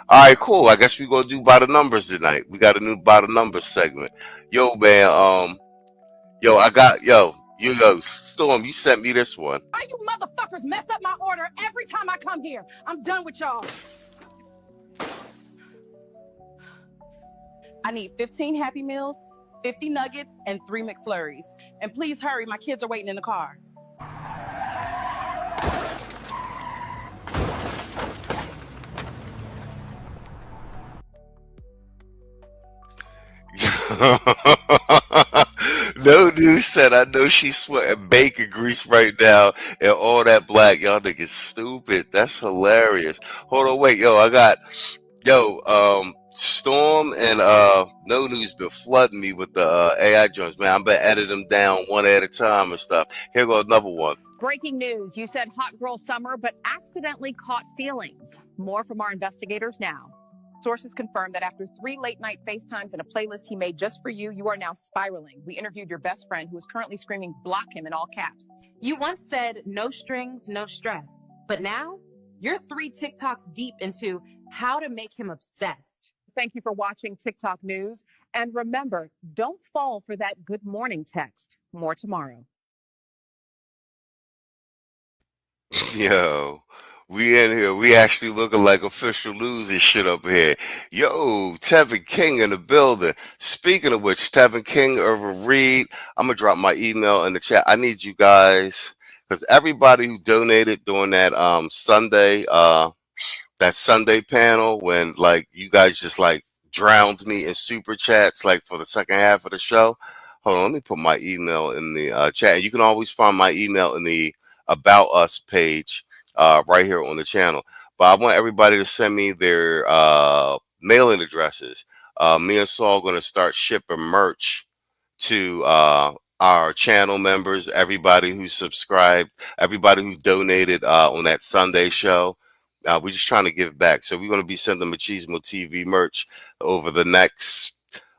All right, cool. I guess we gonna do by the numbers tonight. We got a new by the numbers segment. Yo, man, Storm, you sent me this one. Why you motherfuckers mess up my order every time I come here? I'm done with y'all. I need 15 Happy Meals, 50 nuggets, and 3 McFlurries. And please hurry, my kids are waiting in the car. No News said, I know she's sweating bacon grease right now and all that black. Y'all niggas stupid. That's hilarious. Hold on, wait, Storm and No News been flooding me with the AI joints, man. I'm been editing them down one at a time and stuff. Here goes another one. Breaking news. You said hot girl summer, but accidentally caught feelings. More from our investigators now. Sources confirm that after 3 late-night FaceTimes and a playlist he made just for you, you are now spiraling. We interviewed your best friend, who is currently screaming, block him in all caps. You once said no strings, no stress. But now, you're 3 TikToks deep into how to make him obsessed. Thank you for watching TikTok News. And remember, don't fall for that good morning text. More tomorrow. Yo, we in here. We actually looking like official news and shit up here. Yo, Tevin King in the building. Speaking of which, Tevin King over Reed, I'm gonna drop my email in the chat. I need you guys, because everybody who donated during that Sunday panel, when like you guys just like drowned me in super chats like for the second half of the show. Hold on, let me put my email in the chat. You can always find my email in the About Us page right here on the channel. But I want everybody to send me their mailing addresses. Me and Saul are going to start shipping merch to our channel members, everybody who subscribed, everybody who donated on that Sunday show. We're just trying to give back. So we're going to be sending Machismo TV merch over the next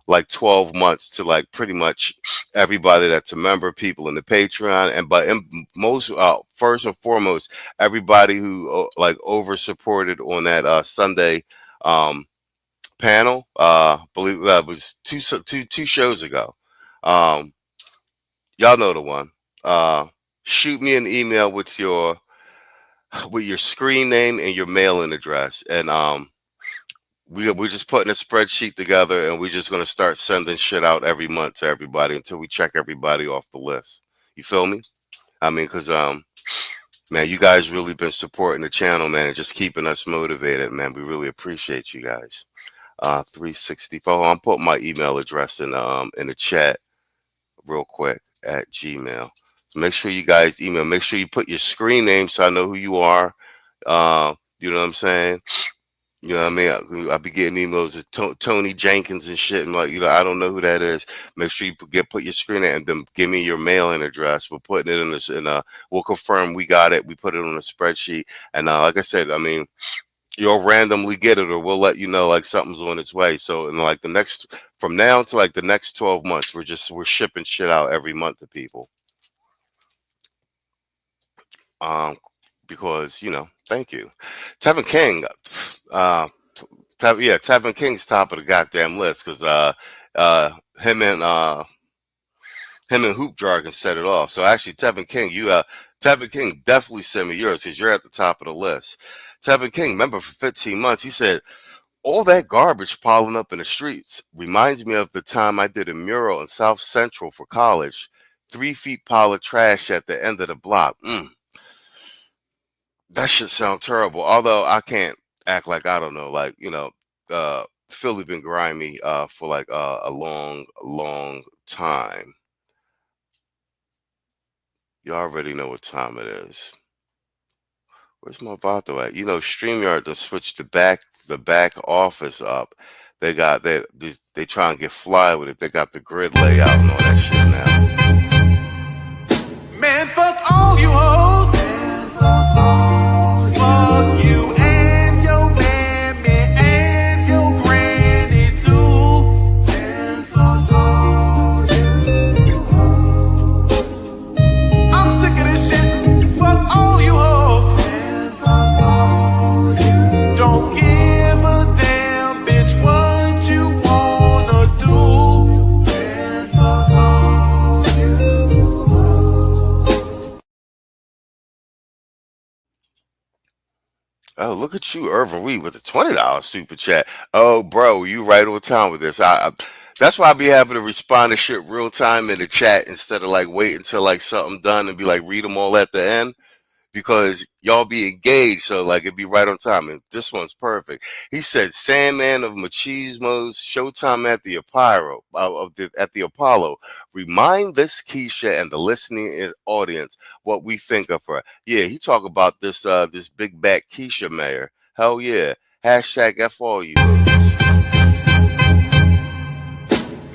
like 12 months to like pretty much everybody that's a member, people in the Patreon, but most first and foremost, everybody who like over supported on that Sunday panel. Believe that was two shows ago. Y'all know the one. Shoot me an email with your screen name and your mailing address, and we're just putting a spreadsheet together, and we're just going to start sending shit out every month to everybody until we check everybody off the list. You feel me? I mean, because man, you guys really been supporting the channel, man, and just keeping us motivated, man. We really appreciate you guys. 364. I'm putting my email address in the chat real quick at Gmail. So make sure you guys email. Make sure you put your screen name so I know who you are. You know what I'm saying? You know what I mean? I'll be getting emails of Tony Jenkins and shit, and like, you know, I don't know who that is. Make sure you put your screen name and then give me your mailing address. We're putting it in this, and we'll confirm we got it. We put it on a spreadsheet, and like I said, I mean, you'll randomly get it, or we'll let you know like something's on its way. So in like from now to like the next 12 months, we're shipping shit out every month to people. Because, you know, thank you. Tevin King, Tevin King's top of the goddamn list, because him and Hoop Jargon set it off. So actually, Tevin King, Tevin King, definitely send me yours because you're at the top of the list. Tevin King, member for 15 months, he said, all that garbage piling up in the streets reminds me of the time I did a mural in South Central for college. 3 feet pile of trash at the end of the block. That should sound terrible. Although I can't act like I don't know. Like, Philly been grimy for like a long time. You already know what time it is. Where's my Vato at? StreamYard to switch the back office up. They try and get fly with it. They got the grid layout and all that shit now. Man, fuck all you hoes. Fuck you and your mammy and your granny too. Man, fuck all you hoes. I'm sick of this shit. Fuck all you hoes. Man, fuck all you. Don't give a damn, bitch, what you wanna do. Man, fuck all you hoes. Oh, look at you, Irvin Reed, with the $20 super chat. Oh, bro, you right on time with this. That's why I be having to respond to shit real time in the chat instead of like wait until like something done and be like read them all at the end, because y'all be engaged, so like it'd be right on time. And this one's perfect. He said, "Sandman of Machismo's Showtime at the Apollo. Remind this Keisha and the listening audience what we think of her." Yeah, he talk about this this big back Keisha mayor. Hell yeah. Hashtag F all you.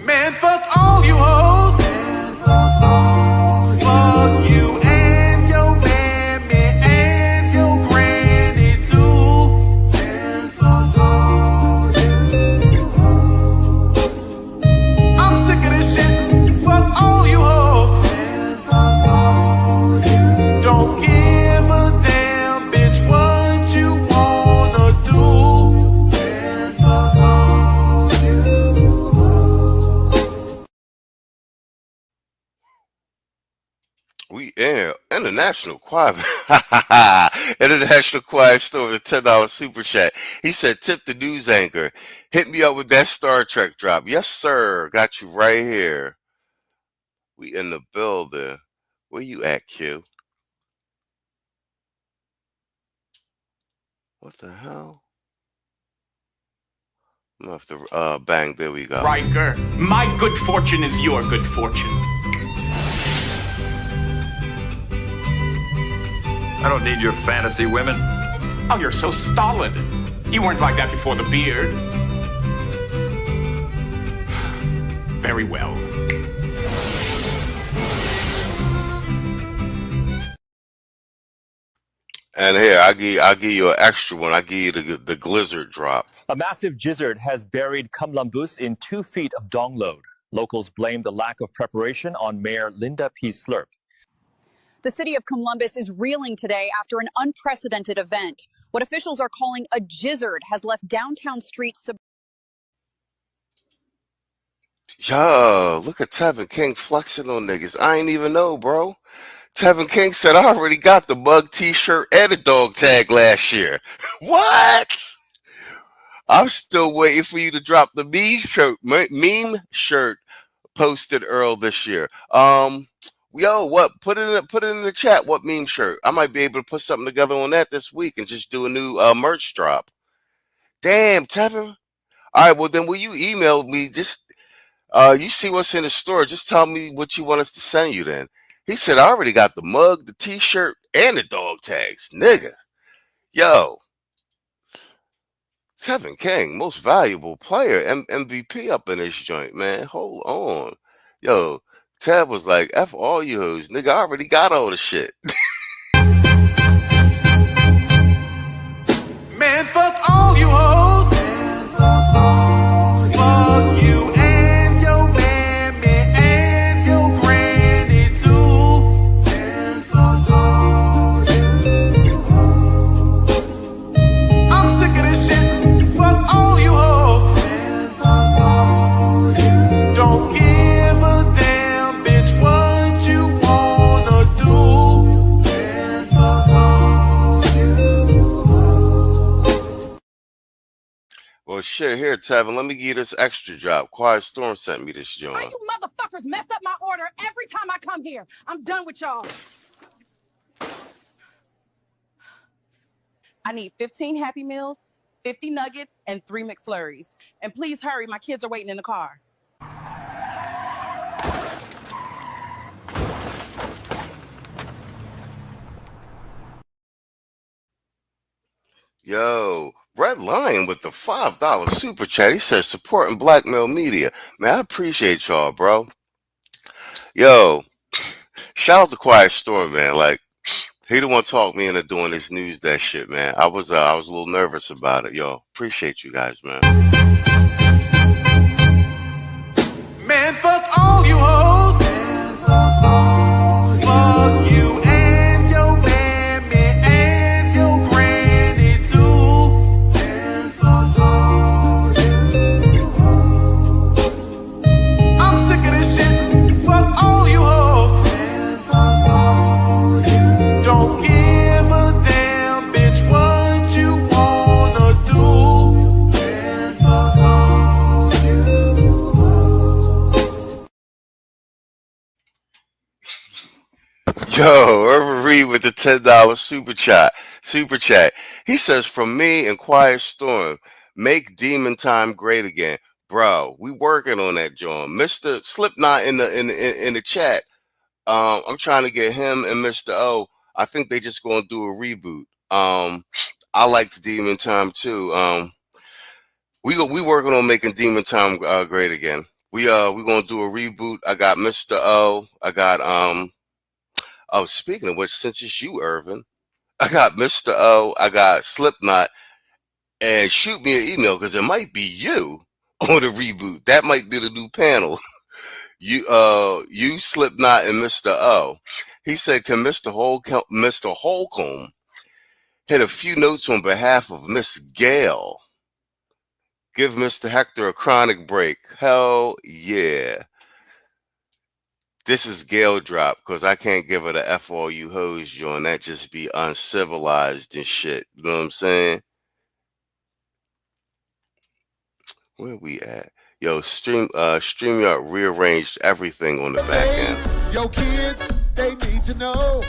Man, fuck all you hoes. Man, fuck all you. Fuck you and your mammy and your granny too. Man, fuck all you hoes. I'm sick of this shit. Fuck all you hoes. Man, fuck all you. Don't give a damn, bitch, what you wanna do. Man, fuck all you hoes. We international choir. International choir store with a $10 super chat. He said, "Tip the news anchor. Hit me up with that Star Trek drop." Yes, sir. Got you right here. We in the building. Where you at, Q? What the hell? I'm gonna have to bang. There we go. Riker, my good fortune is your good fortune. I don't need your fantasy women. Oh, you're so stolid. You weren't like that before the beard. Very well. And here, I'll give you an extra one. I give you the Glizzard drop. A massive gizzard has buried Kamlambus in 2 feet of dong load. Locals blame the lack of preparation on Mayor Linda P. Slurp. The city of Columbus is reeling today after an unprecedented event. What officials are calling a gizzard has left downtown streets. Yo, look at Tevin King flexing on niggas. I ain't even know, bro. Tevin King said, "I already got the mug t-shirt and a dog tag last year." What? I'm still waiting for you to drop the meme shirt posted Earl this year. Yo, what? Put it in the chat. What meme shirt? I might be able to put something together on that this week and just do a new merch drop. Damn, Tevin. All right, well then, will you email me? Just you see what's in the store. Just tell me what you want us to send you. Then he said, "I already got the mug, the t-shirt, and the dog tags, nigga." Yo, Tevin King, most valuable player, MVP up in this joint, man. Hold on, yo. Tab was like, "F all you hoes, nigga, I already got all the shit." Man, fuck all you hoes. Man, fuck all you. Fuck you and your mammy and your granny too. Man, fuck all you hoes. I'm sick of this shit. Fuck all you hoes. Man, fuck all you. Don't give a damn, bitch, what you wanna do. Well, shit, here, Tevin, let me give you this extra drop. Quiet Storm sent me this joint. You motherfuckers mess up my order every time I come here. I'm done with y'all. I need 15 Happy Meals, 50 nuggets, and 3 McFlurries. And please hurry, my kids are waiting in the car. Yo, Red Lion with the $5 super chat. He says supporting blackmail media. Man, I appreciate y'all, bro. Yo, shout out to Quiet Storm, man. Like, he the one talked me into doing this news desk shit, man. I was a little nervous about it. Yo, appreciate you guys, man. Man, fuck all you hoes. Fuck you and your mammy and your granny too. I'm sick of this shit. Fuck all you hoes. Don't give a damn, bitch, what you wanna do. Yo, Irvin Reed with the $10 super chat. He says, from me and Quiet Storm, make Demon Time great again. Bro, we working on that, John. Mr. Slipknot in the chat. I'm trying to get him and Mr. O. I think they just gonna do a reboot. I like the Demon Time too. We working on making Demon Time great again. We gonna do a reboot. I got Mr. O. I got Oh, speaking of which, since it's you, Irvin, I got Mr. O, I got Slipknot, and shoot me an email because it might be you on the reboot. That might be the new panel. You Slipknot and Mr. O. He said, can Mr. Holcomb hit a few notes on behalf of Miss Gail? Give Mr. Hector a chronic break. Hell yeah. This is Gail drop because I can't give her the F all you hoes, John. That just be uncivilized and shit. You know what I'm saying? Where we at? Yo, StreamYard rearranged everything on the back end. Yo, kids, they need to know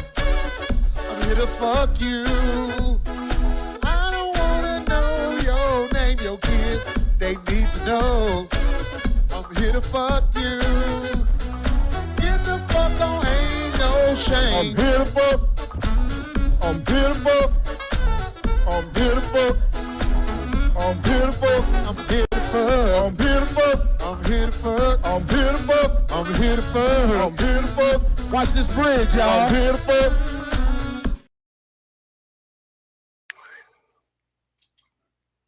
I'm here to fuck you. I don't wanna know your name, yo, kids, they need to know I'm here to fuck you. Get the fuck on, ain't no shame. I'm here to fuck. I'm here to fuck. I'm here to fuck. I'm here to fuck. I'm here to fuck. I'm here to fuck. I'm here to fuck. I'm here to fuck. I'm here to fuck. I'm here to fuck. Watch this bridge, y'all. I'm here to fuck.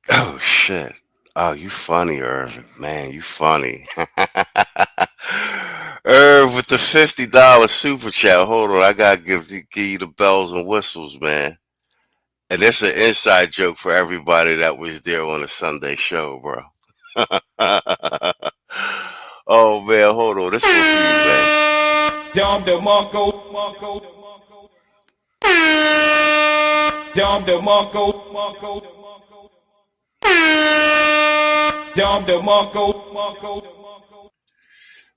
Oh shit. Oh, you funny, Irvin. Man, you funny. Irv with the $50 super chat. Hold on, I gotta give you the bells and whistles, man. And it's an inside joke for everybody that was there on the Sunday show, bro. Oh man, hold on. This one's for you, man. Dom DeMarco. Dom DeMarco. Dom DeMarco.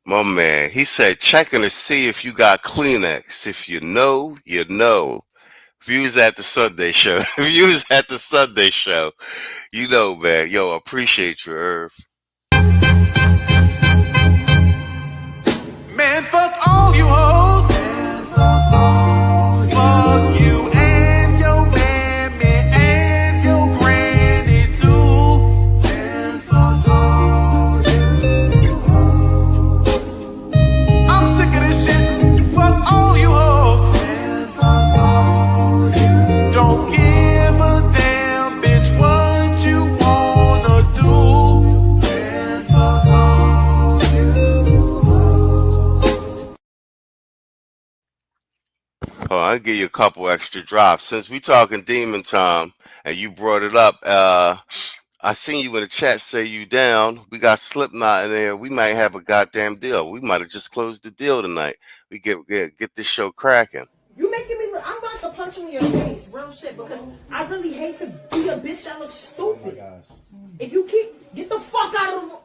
My man, he said, checking to see if you got Kleenex. If you know, you know. If you was at the Sunday show, you know, man. Yo, appreciate you, Irv. Man, fuck all you hoes. Fuck you and your mammy and your granny too. I'm sick of this shit. Fuck all you hoes. Don't give a damn, bitch, what you wanna do. Oh, I'll give you a couple extra drops. Since we talking Demon Time and you brought it up, I seen you in the chat say you down. We got Slipknot in there. We might have a goddamn deal. We might have just closed the deal tonight. We get this show cracking. You making me look? I'm about to punch punch you in your face, real shit, because I really hate to be a bitch that looks stupid. If you get the fuck out.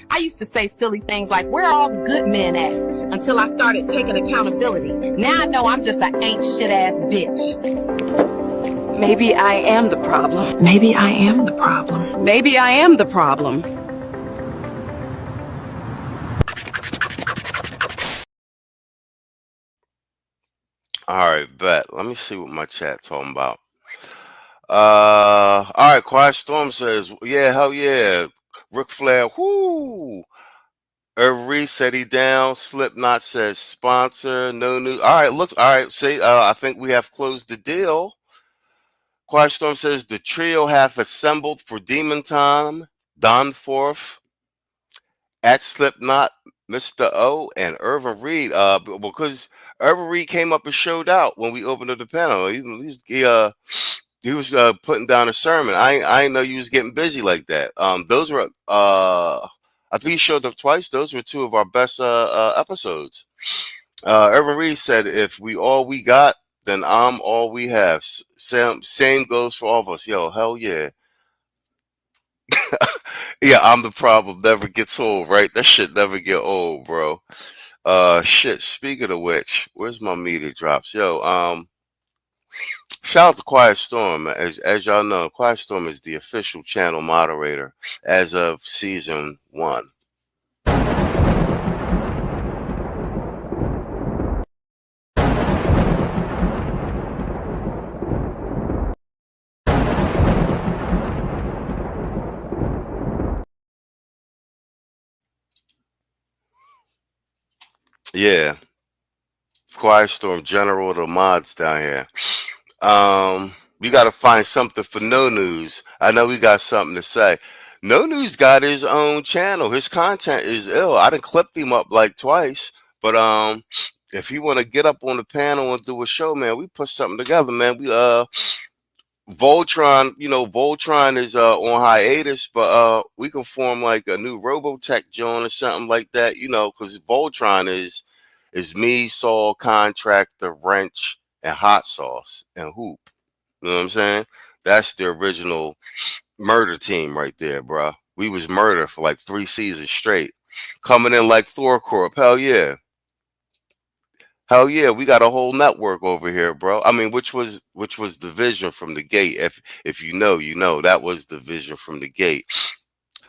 I used to say silly things like, where are all the good men at? Until I started taking accountability. Now I know I'm just an ain't shit ass bitch. Maybe I am the problem. Maybe I am the problem. Maybe I am the problem. All right, bet. Let me see what my chat talking about. All right, Quiet Storm says, yeah, hell yeah. Ric Flair, whoo. Reese said he down. Slipknot says sponsor. No news. All right, look. All right, see, I think we have closed the deal. Quiet Storm says the trio have assembled for Demon Time. Don Forth, at Slipknot, Mr. O, and Irvin Reed. Because Irvin Reed came up and showed out when we opened up the panel. He was putting down a sermon. I didn't know you was getting busy like that. Those were I think he showed up twice. Those were two of our best episodes. Irvin Reed said, "If we all we got, then I'm all we have." Same goes for all of us. Yo, hell yeah. Yeah, I'm the problem. Never gets old, right? That shit never get old, bro. Shit. Speaking of which, where's my media drops? Yo, shout out to Quiet Storm. As y'all know, Quiet Storm is the official channel moderator as of season 1. Yeah, Quiet Storm, General of the mods down here. We got to find something for No News. I know we got something to say. No News got his own channel. His content is ill. I done clipped him up like twice, but if you want to get up on the panel and do a show, man, we put something together, man. We Voltron, Voltron is on hiatus, but we can form like a new Robotech joint or something like that, because Voltron is me, Saul, Contractor, Wrench, and Hot Sauce and Hoop. You know what I'm saying? That's the original murder team right there, bro. We was murder for like 3 seasons straight. Coming in like Thor Corp. Hell yeah. Hell yeah, we got a whole network over here, bro. I mean, which was the vision from the gate. If you know, that was the vision from the gate.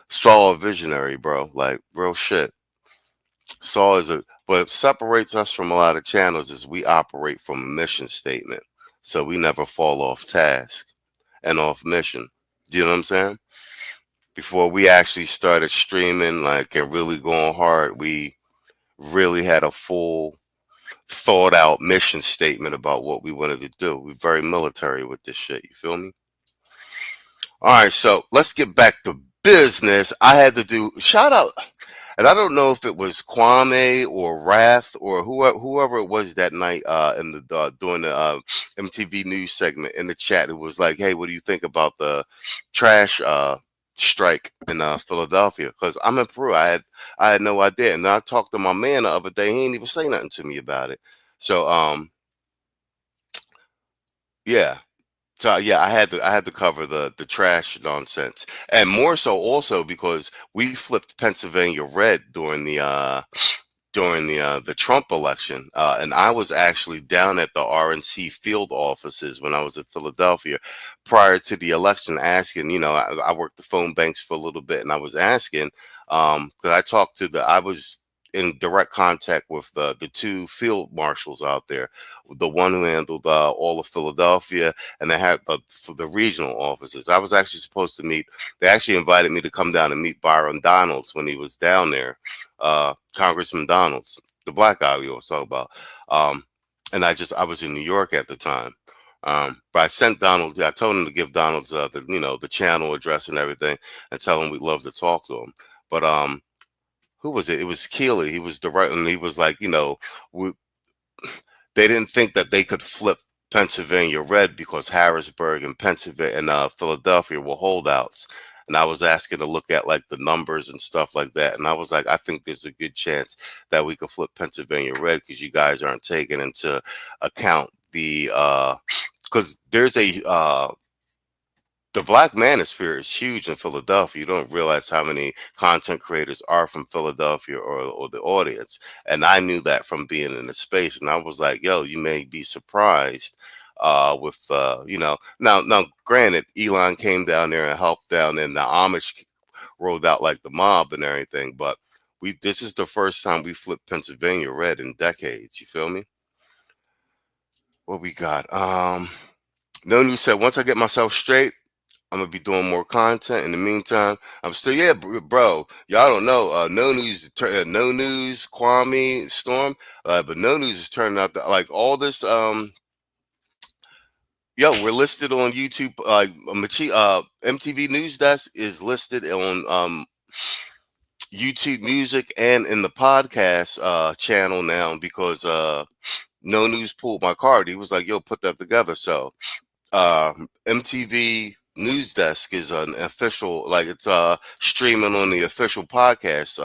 Saw a visionary, bro. Like real shit. Saw is what separates us from a lot of channels is we operate from a mission statement. So we never fall off task and off mission. Do you know what I'm saying? Before we actually started streaming like and really going hard, we really had a full thought out mission statement about what we wanted to do. We're very military with this shit. You feel me? All right, so let's get back to business. I had to do shout out, and I don't know if it was Kwame or Wrath or whoever it was that night in the doing the MTV News segment in the chat. It was like, hey, what do you think about the trash strike in Philadelphia? Because I'm in Peru. I had no idea, and then I talked to my man the other day. He didn't even say nothing to me about it. So yeah. So yeah, I had to cover the trash nonsense, and more so also because we flipped Pennsylvania red during the Trump election, and I was actually down at the RNC field offices when I was in Philadelphia prior to the election, asking. I worked the phone banks for a little bit, and I was asking because I was in direct contact with the 2 field marshals out there, the one who handled all of Philadelphia, and they had for the regional offices. I was actually supposed to meet. They actually invited me to come down and meet Byron Donalds when he was down there, Congressman Donalds, the black guy we always talk about. And I was in New York at the time. But I sent Donald. I told him to give Donald's the channel address and everything, and tell him we'd love to talk to him. But who was it? It was Keeley. He was direct, and he was like, they didn't think that they could flip Pennsylvania red because Harrisburg and Pennsylvania and Philadelphia were holdouts. and I was asking to look at like the numbers and stuff like that. And I was like, I think there's a good chance that we could flip Pennsylvania red because you guys aren't taking into account the because there's the black manosphere is huge in Philadelphia. You don't realize how many content creators are from Philadelphia or the audience. And I knew that from being in the space. And I was like, yo, you may be surprised with, now, granted, Elon came down there and helped down, and the Amish rolled out like the mob and everything. But this is the first time we flipped Pennsylvania red in decades. You feel me? What we got? No News said, once I get myself straight, I'm gonna be doing more content. In the meantime, I'm still, bro. Y'all don't know. No News, No News, Kwame, Storm, but No News is turning out like all this. We're listed on YouTube. MTV News Desk is listed on YouTube Music and in the podcast channel now because No News pulled my card. He was like, "Yo, put that together." So MTV News Desk is an official, like it's streaming on the official podcast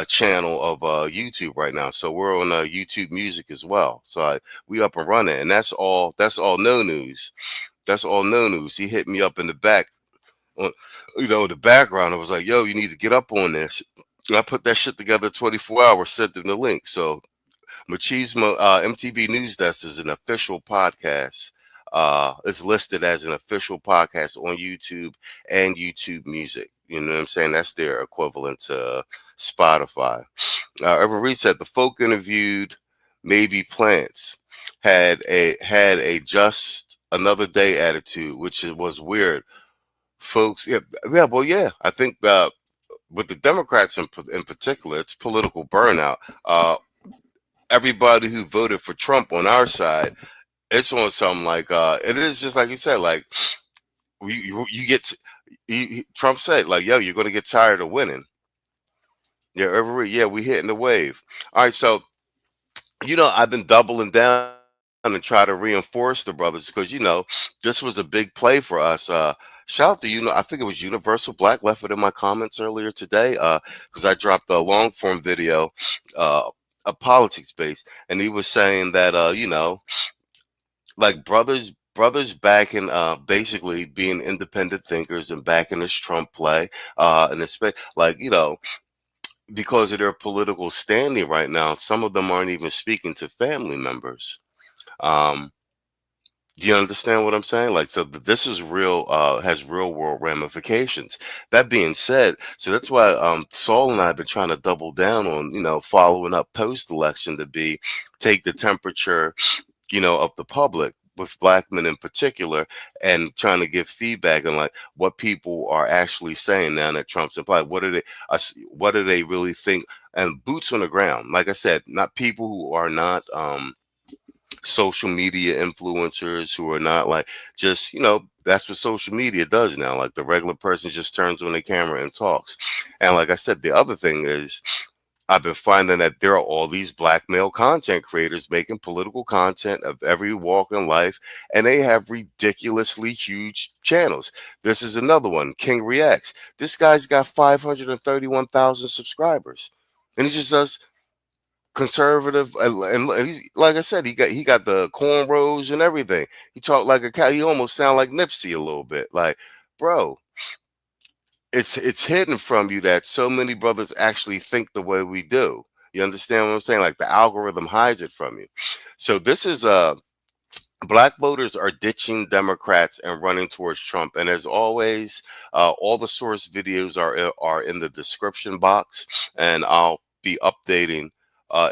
channel of YouTube right now. So we're on YouTube Music as well. So we up and running, and that's all. That's all No News. That's all No News. He hit me up in the back, on the background. I was like, "Yo, you need to get up on this." And I put that shit together 24 hours. Sent them the link. So Machismo MTV News Desk is an official podcast. It's listed as an official podcast on YouTube and YouTube Music. You know what I'm saying? That's their equivalent to Spotify. Ever Reed said the folk interviewed Maybe Plants had a just another day attitude, which was weird. Folks, yeah. I think with the Democrats in particular, it's political burnout. Everybody who voted for Trump on our side, it's on something like it is just like you said, like Trump said, like, yo, you're gonna get tired of winning. We hitting the wave. All right, so I've been doubling down and try to reinforce the brothers because this was a big play for us. Shout out to I think it was Universal Black left it in my comments earlier today because I dropped a long form video, a politics base, and he was saying that like brothers backing basically being independent thinkers and backing this Trump play and it's like because of their political standing right now, some of them aren't even speaking to family members. Do you understand what I'm saying? Like, so this is real, has real world ramifications. That being said, so that's why Saul and I have been trying to double down on, following up post election to take the temperature, of the public with black men in particular, and trying to give feedback on like what people are actually saying now that Trump's implied. What do they really think? And boots on the ground. Like I said, not people who are not social media influencers, who are not like just that's what social media does now. Like the regular person just turns on the camera and talks. And like I said, the other thing is I've been finding that there are all these black male content creators making political content of every walk in life, and they have ridiculously huge channels. This is another one, King Reacts. This guy's got 531,000 subscribers, and he just does conservative and like I said, he got the cornrows and everything. He talked like a cat. He almost sound like Nipsey a little bit. Like, bro, it's hidden from you that so many brothers actually think the way we do. You understand what I'm saying? Like the algorithm hides it from you. So this is black voters are ditching Democrats and running towards Trump. And as always, all the source videos are in the description box, and I'll be updating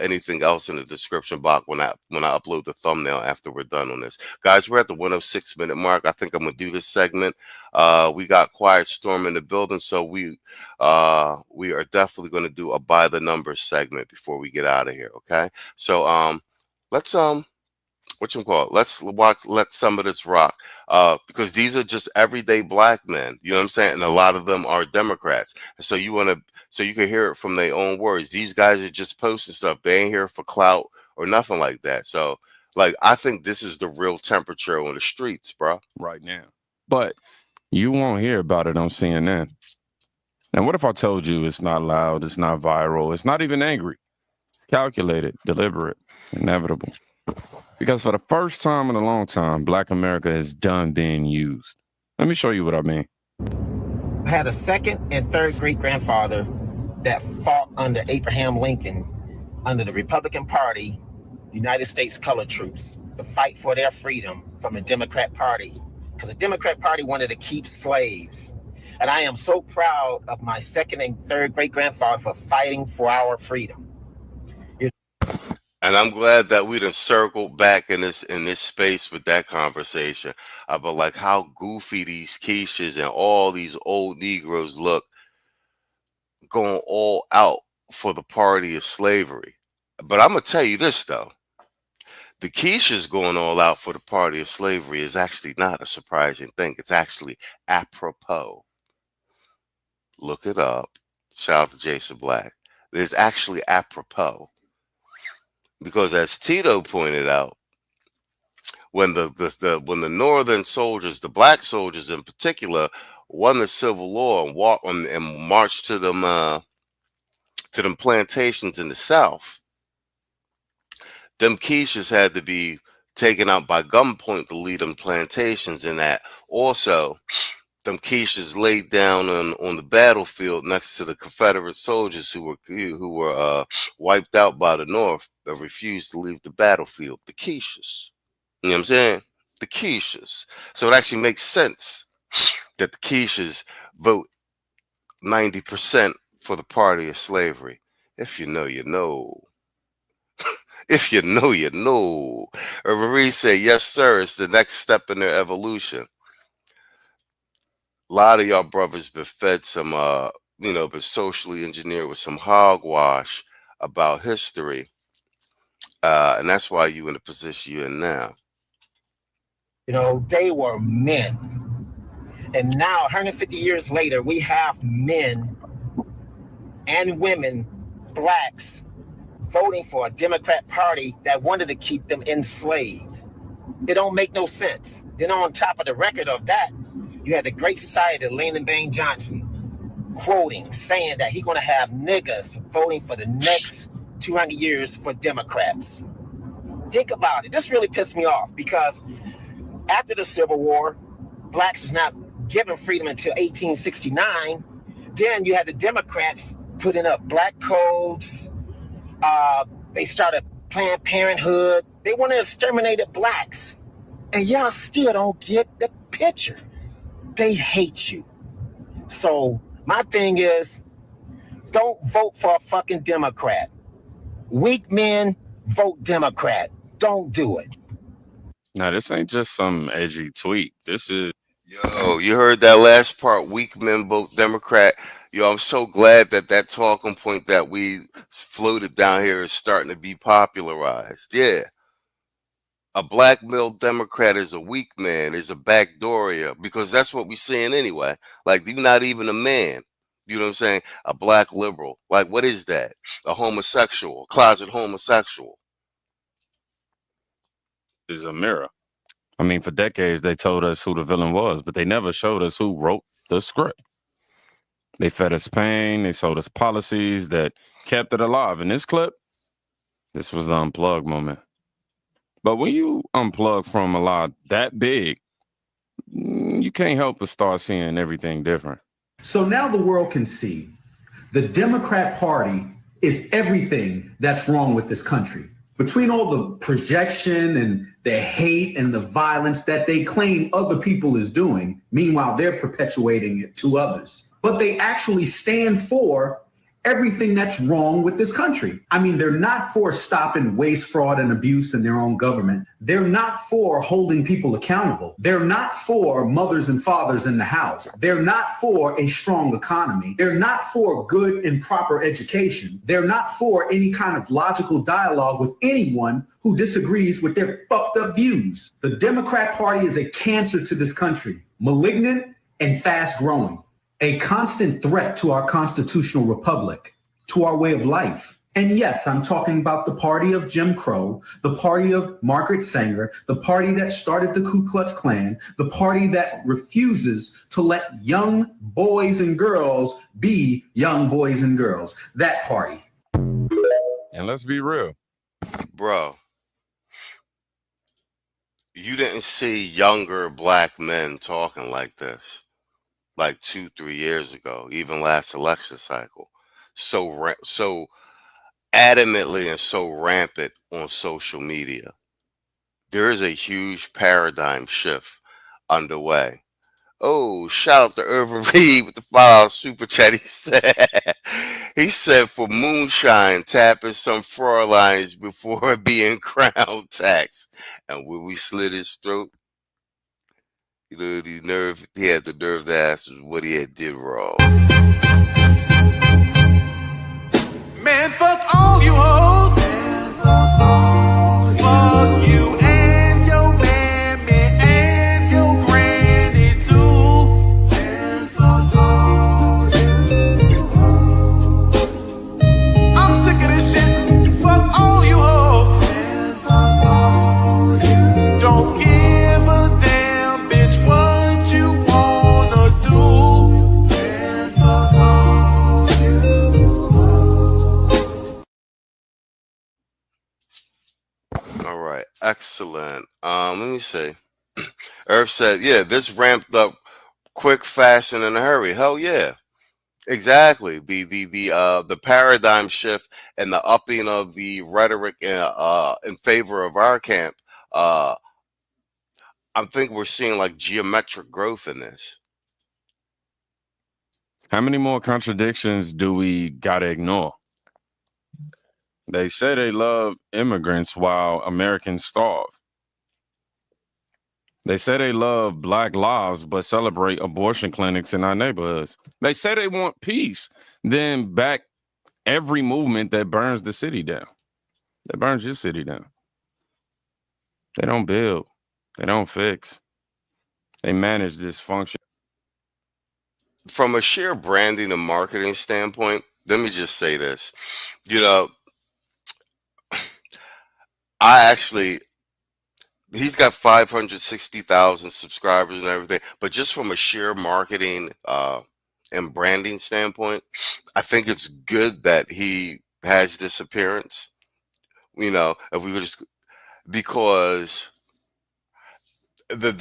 anything else in the description box when I upload the thumbnail after we're done on this. Guys, we're at the 106-minute mark. I think I'm gonna do this segment. We got Quiet Storm in the building, so we are definitely gonna do a by the numbers segment before we get out of here. Okay, so let's let some of this rock, because these are just everyday black men, you know what I'm saying, and a lot of them are Democrats. So you can hear it from their own words. These guys are just posting stuff. They ain't here for clout or nothing like that. So like I think this is the real temperature on the streets, bro, right now. But You won't hear about it on CNN. And what if I told you it's not loud, it's not viral, it's not even angry? It's calculated, deliberate, inevitable. Because for the first time in a long time, Black America is done being used. Let me show you what I mean. I had a second and third great grandfather that fought under Abraham Lincoln under the Republican Party, United States Colored Troops, to fight for their freedom from the Democrat Party. Because the Democrat Party wanted to keep slaves. And I am so proud of my second and third great grandfather for fighting for our freedom. And I'm glad that we done circled back in this space with that conversation about like how goofy these Keishas and all these old Negroes look going all out for the party of slavery. But I'm gonna tell you this though. The Keishas going all out for the party of slavery is actually not a surprising thing. It's actually apropos. Look it up. Shout out to Jason Black. It's actually apropos. Because as Tito pointed out, when the northern soldiers, the black soldiers in particular, won the Civil War and marched to them plantations in the South, them Keishas had to be taken out by gunpoint to lead them plantations, and that also them Keishas laid down on the battlefield next to the Confederate soldiers who were wiped out by the North that refused to leave the battlefield. The Keishas, you know what I'm saying? The Keishas. So it actually makes sense that the Keishas vote 90% for the party of slavery. If you know, you know. If you know, you know. Marie said, yes, sir, it's the next step in their evolution. A lot of y'all brothers been fed some, been socially engineered with some hogwash about history. And that's why you in the position you're in now. You know, they were men. And now, 150 years later, we have men and women, blacks, voting for a Democrat Party that wanted to keep them enslaved. It don't make no sense. Then on top of the record of that, you had the Great Society of Lyndon Baines Johnson quoting, saying that he's going to have niggas voting for the next 200 years for Democrats. Think about it. This really pissed me off because after the Civil War, blacks was not given freedom until 1869. Then you had the Democrats putting up black codes. They started Planned Parenthood. They want to exterminate blacks. And y'all still don't get the picture. They hate you. So my thing is, don't vote for a fucking Democrat. Weak men, vote Democrat. Don't do it. Now, this ain't just some edgy tweet. This is... Yo, you heard that last part, weak men vote Democrat. Yo, I'm so glad that talking point that we floated down here is starting to be popularized. Yeah. A black male Democrat is a weak man, is a backdooria, because that's what we're seeing anyway. Like, you're not even a man. You know what I'm saying? A black liberal. Like, what is that? A homosexual, closet homosexual. Is a mirror. I mean, for decades, they told us who the villain was, but they never showed us who wrote the script. They fed us pain. They sold us policies that kept it alive. In this clip, this was the unplug moment. But when you unplug from a lot that big, you can't help but start seeing everything different. So now the world can see the Democrat Party is everything that's wrong with this country. Between all the projection and the hate and the violence that they claim other people is doing, meanwhile, they're perpetuating it to others. But they actually stand for everything that's wrong with this country. I mean, they're not for stopping waste, fraud, and abuse in their own government. They're not for holding people accountable. They're not for mothers and fathers in the house. They're not for a strong economy. They're not for good and proper education. They're not for any kind of logical dialogue with anyone who disagrees with their fucked up views. The Democrat Party is a cancer to this country, malignant and fast growing. A constant threat to our constitutional republic, to our way of life, And yes, I'm talking about the party of Jim Crow, the party of Margaret Sanger, the party that started the Ku Klux Klan, the party that refuses to let young boys and girls be young boys and girls. That party. And let's be real. Bro, you didn't see younger black men talking like this like 2-3 years ago, even last election cycle. So adamantly and so rampant on social media. There is a huge paradigm shift underway. Oh, shout out to Irvin Reed with the $5 super chat. He said for moonshine, tapping some fraud lines before being crown tax. And when we slit his throat, he had the nerve to ask what he had did wrong. Man, fuck all you hoes. Fuck you and your mammy and your granny too. I'm sick of this shit. Fuck all you hoes. Don't give a damn, bitch, what you wanna do. All right, excellent. Let me see. Earth said, yeah, this ramped up quick, fast, and in a hurry. Hell yeah. Exactly. The paradigm shift and the upping of the rhetoric in favor of our camp. I think we're seeing like geometric growth in this. How many more contradictions do we gotta ignore? They say they love immigrants while Americans starve. They say they love Black lives but celebrate abortion clinics in our neighborhoods. They say they want peace, then back every movement that burns the city down. That burns your city down. They don't build. They don't fix. They manage dysfunction. From a sheer branding and marketing standpoint, let me just say this. You know, he's got 560,000 subscribers and everything, but just from a sheer marketing and branding standpoint, I think it's good that he has this appearance. You know, if we would just because the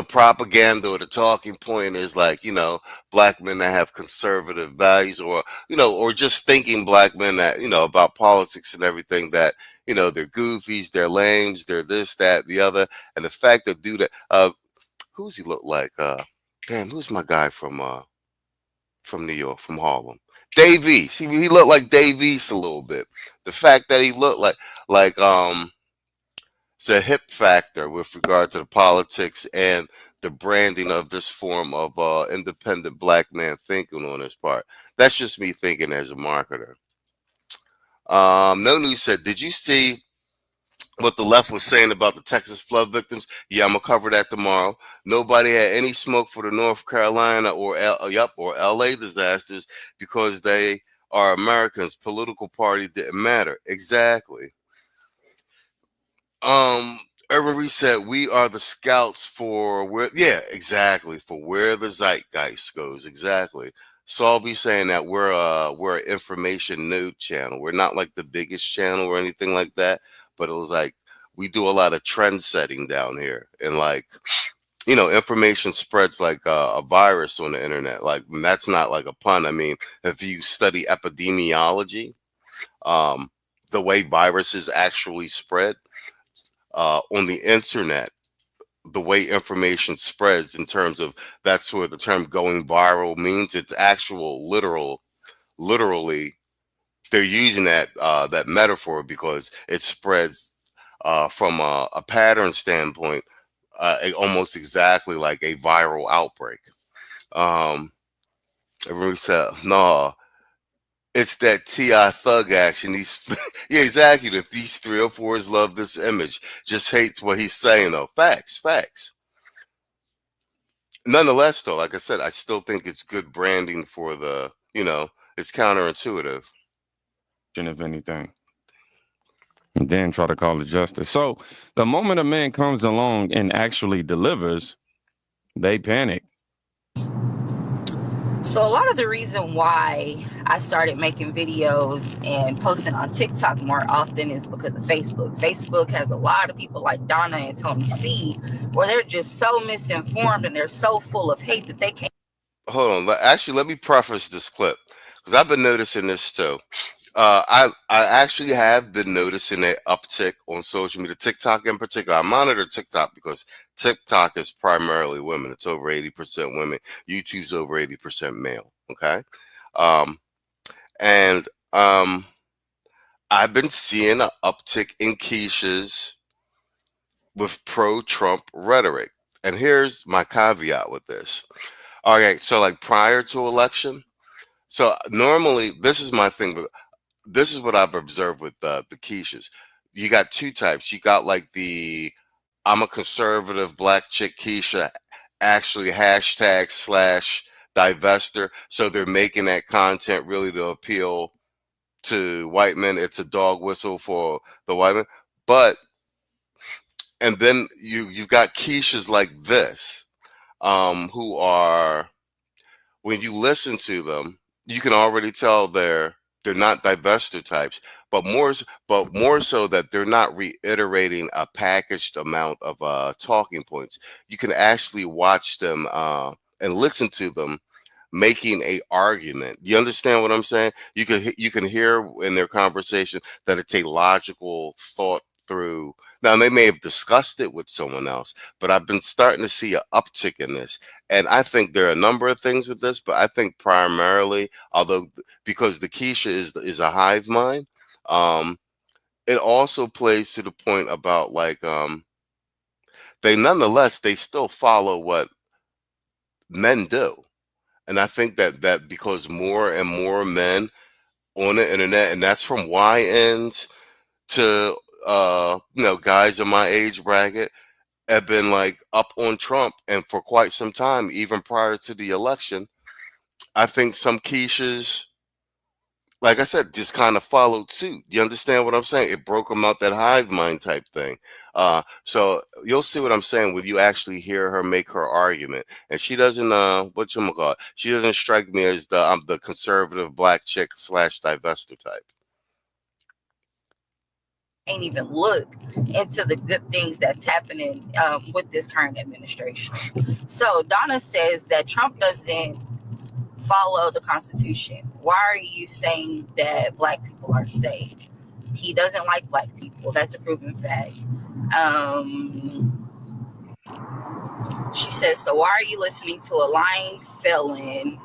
propaganda or the talking point is like, you know, black men that have conservative values, or you know, or just thinking black men that, you know, about politics and everything, that, you know, they're goofies, they're lames, they're this, that, the other. And the fact that dude that who's he look like? Damn, who's my guy from New York, from Harlem? Dave East. He looked like Dave East a little bit. The fact that he looked like it's a hip factor with regard to the politics and the branding of this form of independent black man thinking on his part. That's just me thinking as a marketer. No News said, did you see what the left was saying about the Texas flood victims? Yeah, I'm gonna cover that tomorrow. Nobody had any smoke for the North Carolina or LA disasters because they are Americans. Political party didn't matter. Exactly. Urban Reed said, we are the scouts for where, yeah, exactly, for where the zeitgeist goes. Exactly. So I'll be saying that we're an information news channel. We're not like the biggest channel or anything like that, but it was like we do a lot of trend setting down here, and like, you know, information spreads like a virus on the internet. Like, and that's not like a pun. I mean, if you study epidemiology, the way viruses actually spread on the internet, the way information spreads in terms of, that's where the term going viral means. It's actual literally they're using that metaphor because it spreads from a pattern standpoint, almost exactly like a viral outbreak. Everyone said, no, it's that T.I. thug action. He's yeah, exactly. If these 304s love this image, just hates what he's saying though. Facts. Nonetheless, though, like I said, I still think it's good branding for the, you know, it's counterintuitive. if anything. And then try to call it justice. So the moment a man comes along and actually delivers, they panic. So a lot of the reason why I started making videos and posting on TikTok more often is because of Facebook. Facebook has a lot of people like Donna and Tony C, where they're just so misinformed and they're so full of hate that they can't. Hold on. Actually, let me preface this clip because I've been noticing this too. I actually have been noticing an uptick on social media, TikTok in particular. I monitor TikTok because TikTok is primarily women. It's over 80% women. YouTube's over 80% male. Okay. Um, and I've been seeing an uptick in Keisha's with pro-Trump rhetoric. And here's my caveat with this. All right, so like prior to election, so normally this is my thing, but this is what I've observed with the Keishas. You got two types. You got like the I'm a conservative black chick Keisha, actually # divester. So they're making that content really to appeal to white men. It's a dog whistle for the white men. But and then you've got Keishas like this, who are, when you listen to them, you can already tell they're not divestiture types, but more so that they're not reiterating a packaged amount of talking points. You can actually watch them and listen to them making a argument. You understand what I'm saying? You can hear in their conversation that it's a logical thought through. Now they may have discussed it with someone else, but I've been starting to see an uptick in this. And I think there are a number of things with this, but I think primarily, although because the Keisha is a hive mind, it also plays to the point about like they still follow what men do. And I think that because more and more men on the internet, and that's from YNs to guys in my age bracket, have been like up on Trump, and for quite some time, even prior to the election, I think some Keishas, like I said, just kind of followed suit. You understand what I'm saying? It broke them out, that hive mind type thing. So you'll see what I'm saying when you actually hear her make her argument. And she doesn't, whatchamacallit, she doesn't strike me as the conservative black chick / divester type. Can't even look into the good things that's happening with this current administration. So Donna says that Trump doesn't follow the Constitution. Why are you saying that black people are safe? He doesn't like black people. That's a proven fact. She says, so why are you listening to a lying felon?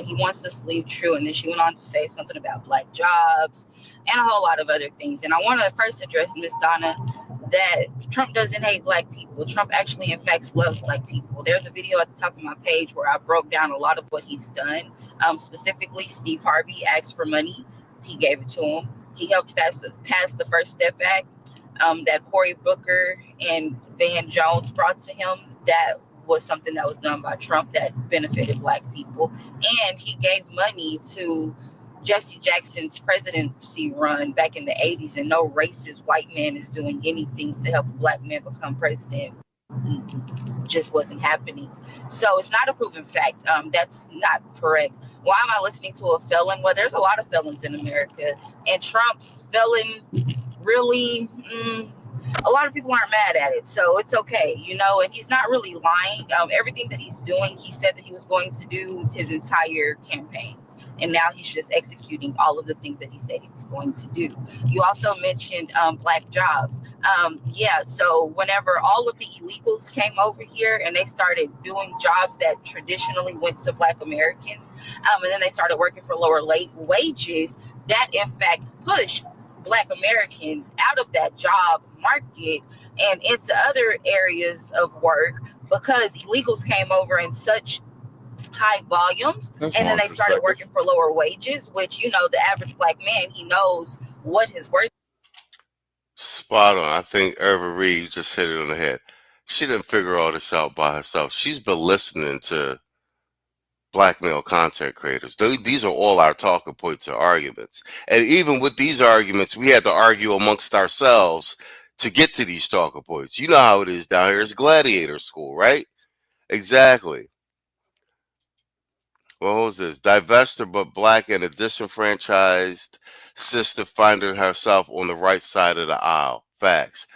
He wants us to leave true. And then she went on to say something about black jobs and a whole lot of other things. And I want to first address Miss Donna that Trump doesn't hate black people. Trump actually, in fact, loves black people. There's a video at the top of my page where I broke down a lot of what he's done. Specifically, Steve Harvey asked for money. He gave it to him. He helped pass the First Step Act that Cory Booker and Van Jones brought to him. That was something that was done by Trump that benefited black people. And he gave money to Jesse Jackson's presidency run back in the 80s, and no racist white man is doing anything to help a black man become president. Just wasn't happening. So it's not a proven fact. That's not correct. Why am I listening to a felon? Well, there's a lot of felons in America, and Trump's felon really, a lot of people aren't mad at it, so it's okay, and he's not really lying. Everything that he's doing, he said that he was going to do his entire campaign, and now he's just executing all of the things that he said he was going to do. You also mentioned black jobs. So whenever all of the illegals came over here and they started doing jobs that traditionally went to black Americans, and then they started working for lower wages, that in fact pushed black Americans out of that job market and into other areas of work, because illegals came over in such high volumes. That's and then they started working for lower wages, which, the average black man, he knows what his worth. Spot on. I think Irva Reed just hit it on the head. She didn't figure all this out by herself. She's been listening to blackmail content creators. These are all our talking points and arguments. And even with these arguments, we had to argue amongst ourselves to get to these talking points. You know how it is down here. It's gladiator school, right? Exactly. Well, who's this? Divester but black and a disenfranchised sister finding herself on the right side of the aisle. Facts.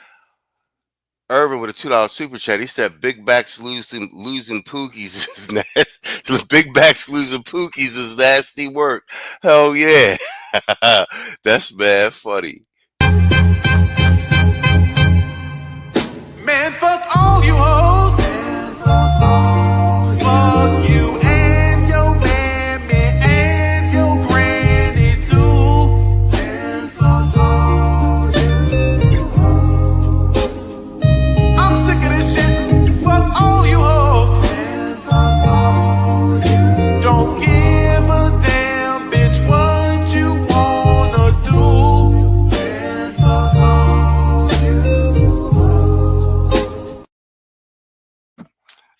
Irvin with a $2 super chat. He said big backs losing pookies is nasty. Big backs losing pookies is nasty work. Hell yeah. That's mad funny. Man, fuck all you hoes. Fuck you and your mammy and your granny too. I'm sick of this shit. Fuck all you hoes. Don't give a damn, bitch, what you wanna do.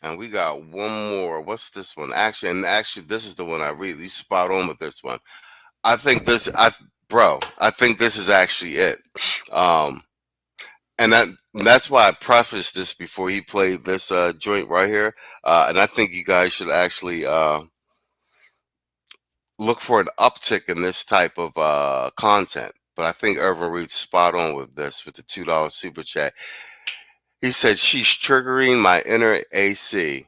And we got one more. What's this one? Actually, this is the one I really spot on with this one. I think this is actually it. And that's why I prefaced this before he played this joint right here. And I think you guys should actually look for an uptick in this type of content. But I think Irvin Reed's spot on with this with the $2 super chat. He said, she's triggering my inner AC.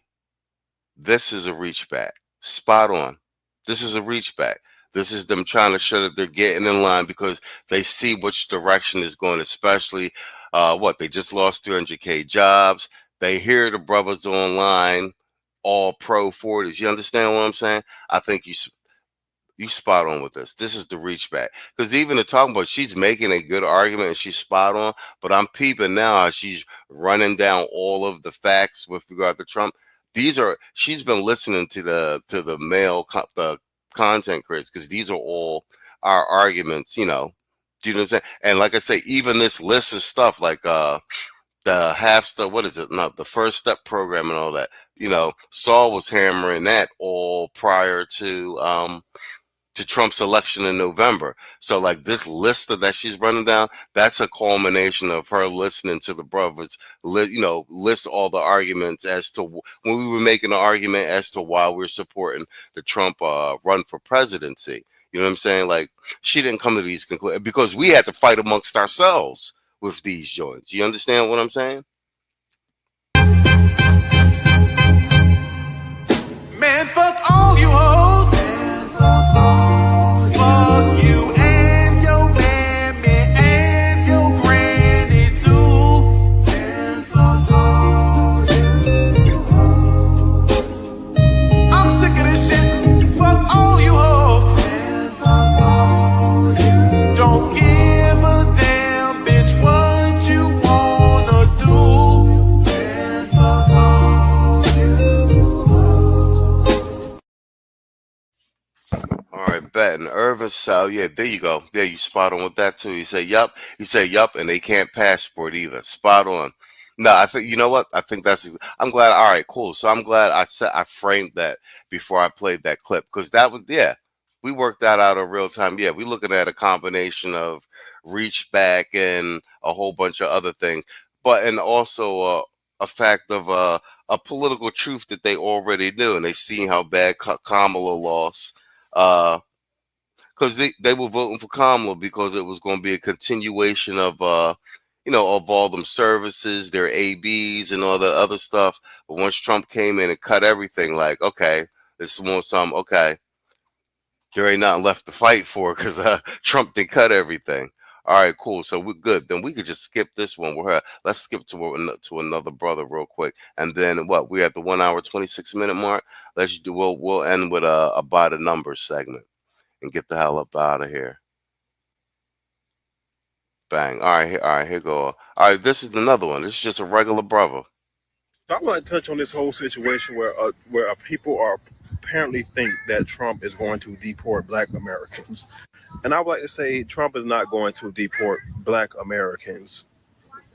This is a reach back. Spot on. This is a reach back. This is them trying to show that they're getting in line because they see which direction is going, especially they just lost 300K jobs. They hear the brothers online, all pro 40s. You understand what I'm saying? I think you spot on with this. This is the reach back. Because even the talking about, she's making a good argument and she's spot on, but I'm peeping now how she's running down all of the facts with regard to Trump. She's been listening to the male content creators because these are all our arguments, Do you know what I'm saying? And like I say, even this list of stuff like the half step, the first step program and all that, Saul was hammering that all prior to Trump's election in November. So like this list that she's running down, that's a culmination of her listening to the brothers, list all the arguments as to when we were making an argument as to why we're supporting the Trump run for presidency. You know what I'm saying? Like she didn't come to these conclusions because we had to fight amongst ourselves with these joints. You understand what I'm saying? Man, fuck all you hoes. Fuck you and your mammy and your granny too. I'm sick of this shit. Fuck all you hoes. Don't give a damn, bitch, what you wanna do. All right, bet. And Irvin Sal, yeah, there you go. Yeah, you spot on with that too. He said, yup. He said, yup, and they can't passport either. Spot on. No, I think, you know what? I think I'm glad. All right, cool. So I'm glad I framed that before I played that clip because that was, we worked that out in real time. Yeah, we're looking at a combination of reach back and a whole bunch of other things, and also a fact of a political truth that they already knew, and they seen how bad Kamala lost. Because they were voting for Kamala because it was going to be a continuation of of all them services, their ABs and all the other stuff. But once Trump came in and cut everything, like, okay, this is more some, okay, there ain't nothing left to fight for because Trump did cut everything. All right, cool. So we're good. Then we could just skip this one. Let's skip to another brother real quick, and then we're at the 1 hour 26-minute mark. We'll end with a by the numbers segment and get the hell up out of here. Bang. All right, here go. All right, this is another one. This is just a regular brother. So I want to touch on this whole situation where people are apparently think that Trump is going to deport Black Americans. And I would like to say Trump is not going to deport Black Americans.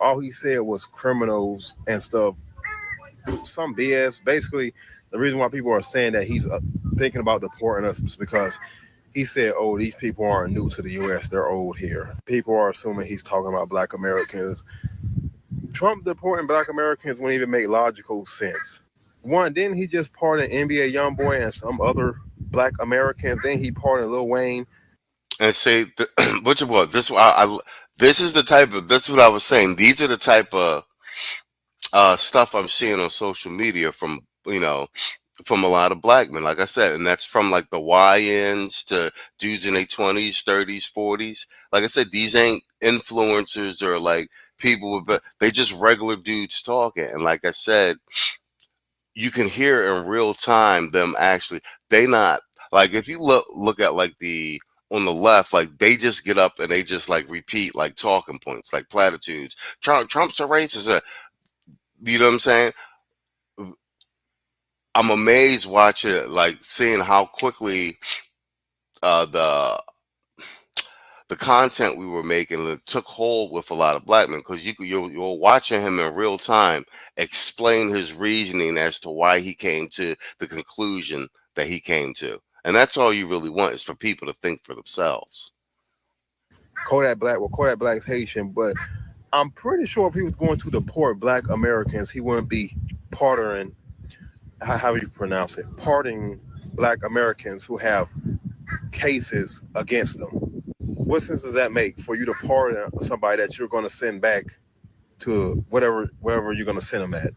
All he said was criminals and stuff. Some BS. Basically, the reason why people are saying that he's thinking about deporting us is because he said, "Oh, these people aren't new to the U.S. They're old here." People are assuming he's talking about Black Americans. Trump deporting Black Americans wouldn't even make logical sense. One, didn't he just pardon NBA YoungBoy and some other Black Americans? Then he pardoned Lil Wayne. And say, which was this? This is the type of. That's what I was saying. These are the type of stuff I'm seeing on social media from from a lot of black men, like I said, and that's from like the YNs to dudes in their 20s, 30s, 40s. Like I said, these ain't influencers or like people with, they just regular dudes talking. And like I said, you can hear in real time them actually. They not like if you look at like the on the left, like they just get up and they just like repeat like talking points, like platitudes. Trump's a racist. You know what I'm saying? I'm amazed watching it, like seeing how quickly the content we were making took hold with a lot of black men, because you're watching him in real time explain his reasoning as to why he came to the conclusion that he came to, and that's all you really want is for people to think for themselves. Kodak Black's Haitian, but I'm pretty sure if he was going to deport Black Americans, he wouldn't be pardoning. How do you pronounce it? Pardoning Black Americans who have cases against them. What sense does that make for you to pardon somebody that you're going to send back to wherever you're going to send them at?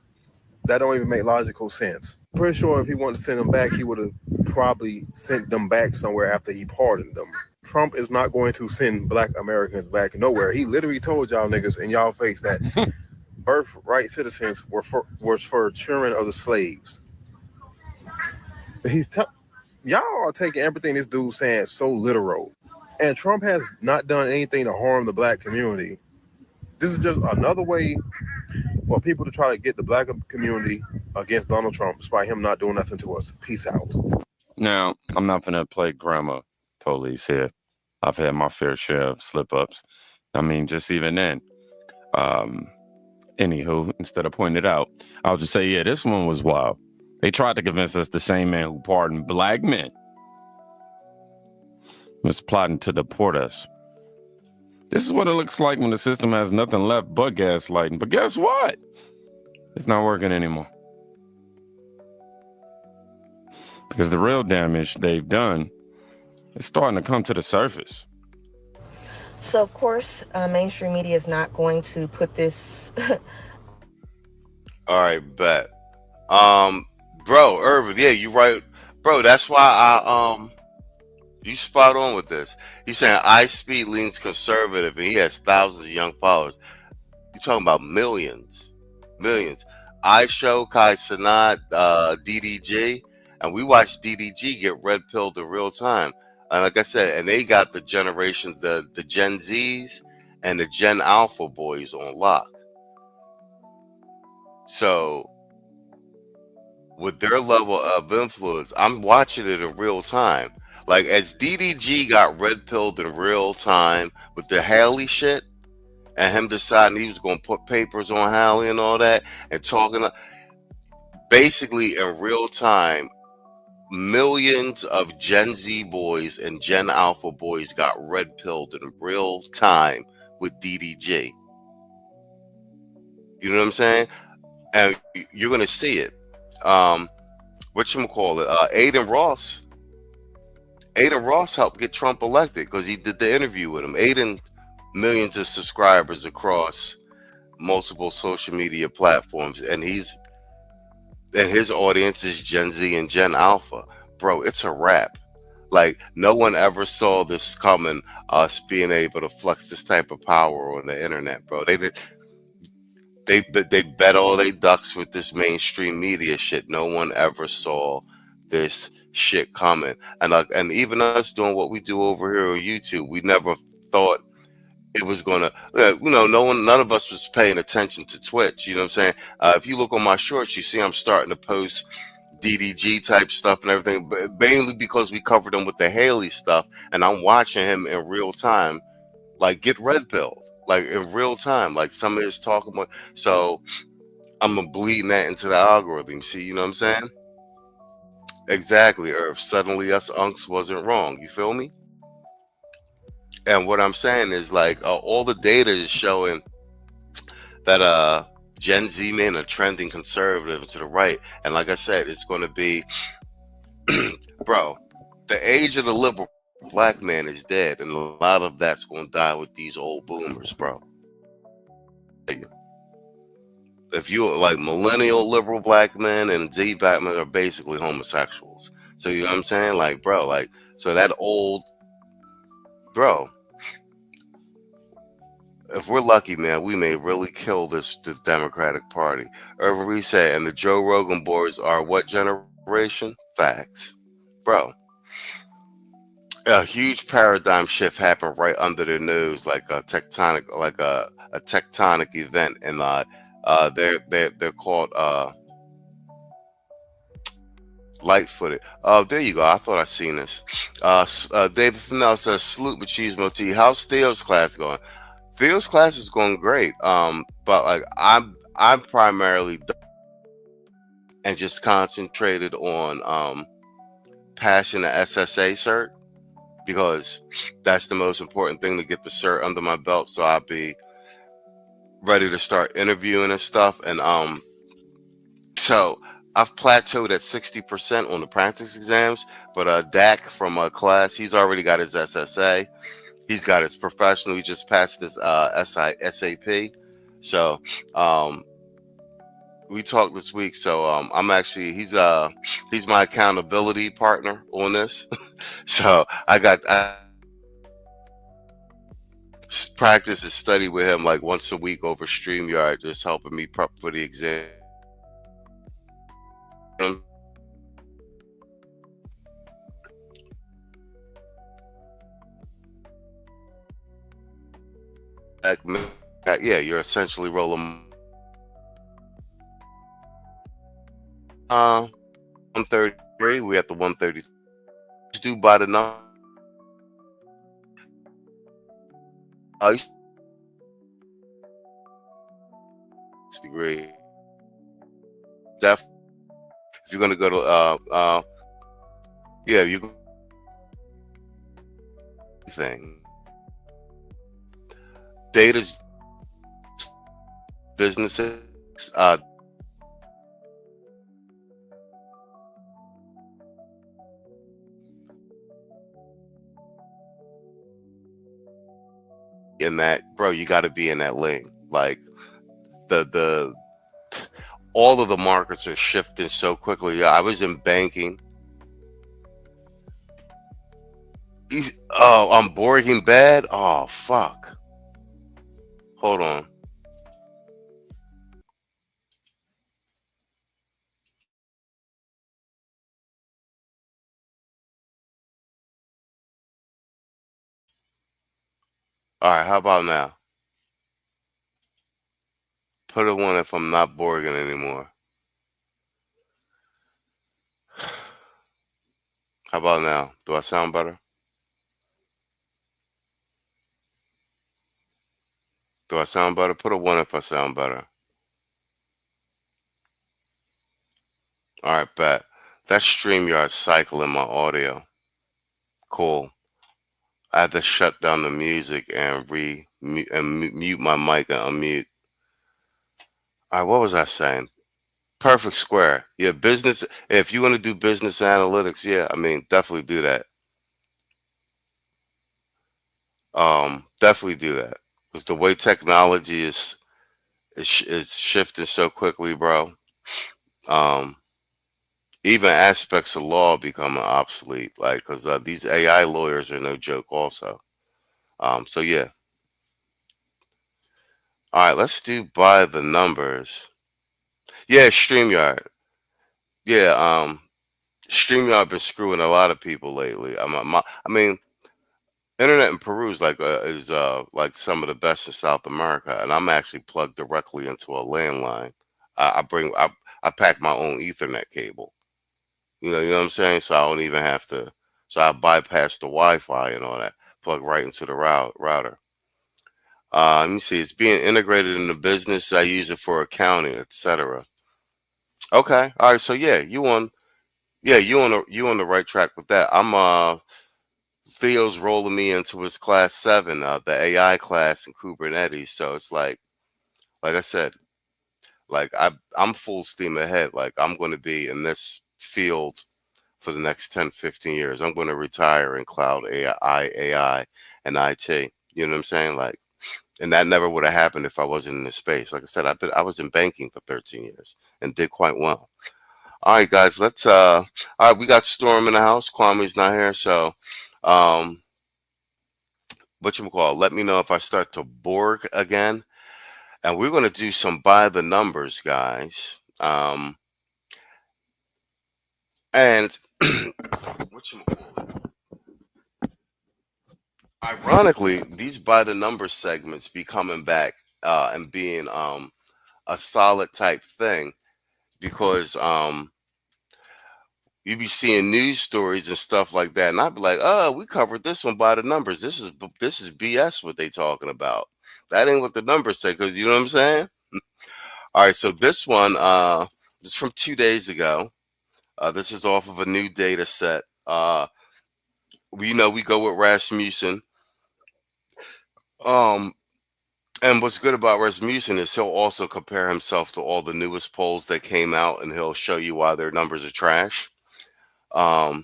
That don't even make logical sense. Pretty sure if he wanted to send them back, he would have probably sent them back somewhere after he pardoned them. Trump is not going to send Black Americans back nowhere. He literally told y'all niggas in y'all face that birthright citizens was for children of the slaves. Y'all are taking everything this dude's saying so literal. And Trump has not done anything to harm the Black community. This is just another way for people to try to get the Black community against Donald Trump, despite him not doing nothing to us. Peace out. Now, I'm not going to play grammar police here. I've had my fair share of slip-ups. I mean, just even then. Anywho, instead of pointing it out, I'll just say, yeah, this one was wild. They tried to convince us the same man who pardoned black men was plotting to deport us. This is what it looks like when the system has nothing left but gaslighting. But guess what? It's not working anymore. Because the real damage they've done is starting to come to the surface. So, of course, mainstream media is not going to put this... All right, bet. Bro, Irvin, yeah, you right. Bro, that's why you spot on with this. He's saying iSpeed leans conservative and he has thousands of young followers. You're talking about millions. iShow, Kai Sanat, DDG, and we watched DDG get red pilled in real time. And like I said, and they got the generations, the Gen Zs and the Gen Alpha boys on lock. So with their level of influence, I'm watching it in real time. Like as DDG got red pilled in real time with the Haley shit, and him deciding he was going to put papers on Haley and all that, and talking, basically in real time, millions of Gen Z boys and Gen Alpha boys got red pilled in real time with DDG. You know what I'm saying? And you're going to see it. Whatchamacallit, Aiden Ross helped get Trump elected because he did the interview with him. Aiden, millions of subscribers across multiple social media platforms, and his audience is Gen Z and Gen Alpha. Bro, it's a wrap. Like no one ever saw this coming, us being able to flex this type of power on the internet, bro. They bet all they ducks with this mainstream media shit. No one ever saw this shit coming. And even us doing what we do over here on YouTube, we never thought it was gonna, none of us was paying attention to Twitch. You know what I'm saying? If you look on my shorts, you see I'm starting to post DDG type stuff and everything, but mainly because we covered him with the Haley stuff, and I'm watching him in real time, like get red pilled, like in real time, like some of his talking about. So I'm bleeding that into the algorithm. See, you know what I'm saying? Exactly, Earth. Suddenly us unks wasn't wrong. You feel me? And what I'm saying is like all the data is showing that Gen Z men are trending conservative and to the right. And like I said, it's going to be, bro, the age of the liberal black man is dead, and a lot of that's going to die with these old boomers, bro. If you like millennial liberal black men and Z black men are basically homosexuals. So you know what I'm saying? Like, bro, like so that old bro. If we're lucky, man, we may really kill this Democratic Party. Urban Reset and the Joe Rogan boys are what generation? Facts, bro. A huge paradigm shift happened right under their nose, like a tectonic, like a tectonic event, and they're called light-footed. Oh, there you go. I thought I seen this. David Fennell says, "Salute Machismo T. How's Theo's class going?" Theo's class is going great. But like I'm primarily and just concentrated on passing the SSA cert because that's the most important thing to get the cert under my belt. So I'll be ready to start interviewing and stuff. And so I've plateaued at 60% on the practice exams. But Dak from class, he's already got his SSA. He's got his professional. He just passed his SAP. So we talked this week. So I'm actually he's my accountability partner on this. So I practice and study with him like once a week over StreamYard, just helping me prep for the exam. Yeah, you're essentially rolling 133. We at the 130. Just do by the number. Degree. If you're gonna go to yeah, you thing. Data's businesses in that, bro, you got to be in that lane. Like the all of the markets are shifting so quickly. I was in banking. Oh, I'm Breaking Bad. Oh fuck. Hold on. All right, how about now? Put a one if I'm not Borgen anymore. How about now? Do I sound better? Do I sound better? Put a one if I sound better. All right, bet. That's StreamYard cycling my audio. Cool. I had to shut down the music and mute my mic and unmute. All right, what was I saying? Perfect Square. Yeah, business. If you want to do business analytics, yeah, I mean, definitely do that. Definitely do that because the way technology is shifting so quickly, bro. Um, Even aspects of law becoming obsolete, like because these AI lawyers are no joke, also. So yeah. All right, let's do by the numbers. Yeah, StreamYard. Yeah, StreamYard been screwing a lot of people lately. I mean, internet in Peru is like some of the best in South America, and I'm actually plugged directly into a landline. I pack my own Ethernet cable. You know what I'm saying? So I don't even have to. So I bypass the Wi-Fi and all that. Plug right into the router. Let me see. It's being integrated in the business. I use it for accounting, etc. Okay. All right. So yeah, Yeah, you on the right track with that. I'm Theo's rolling me into his class 7, the AI class in Kubernetes. So it's like I said, like I'm full steam ahead. Like I'm going to be in this field for the next 10, 15 years. I'm going to retire in cloud AI, and IT. You know what I'm saying? Like, and that never would have happened if I wasn't in this space. Like I said, I was in banking for 13 years and did quite well. All right, guys, let's all right, we got Storm in the house. Kwame's not here, so whatchamacallit, let me know if I start to Borg again. And we're gonna do some by the numbers, guys. And whatchamacallit, ironically, these by the numbers segments be coming back and being a solid type thing because you be seeing news stories and stuff like that, and I'd be like, "Oh, we covered this one by the numbers. This is BS. What they talking about? That ain't what the numbers say." Because you know what I'm saying. All right, so this one is from 2 days ago. This is off of a new data set. We go with Rasmussen. Um, and what's good about Rasmussen is he'll also compare himself to all the newest polls that came out, and he'll show you why their numbers are trash. And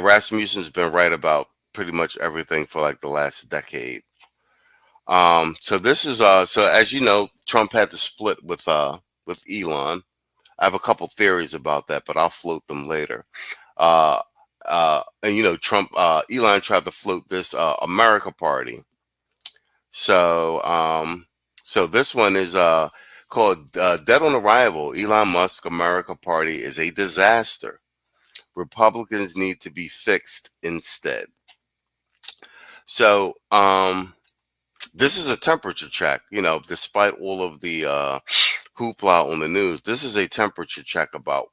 Rasmussen's been right about pretty much everything for like the last decade. So this is so as you know, Trump had to split with Elon. I have a couple theories about that, but I'll float them later. And Trump, Elon tried to float this America Party. So this one is called Dead on Arrival. Elon Musk America Party is a disaster. Republicans need to be fixed instead. So this is a temperature check. Despite all of the hoopla on the news, this is a temperature check about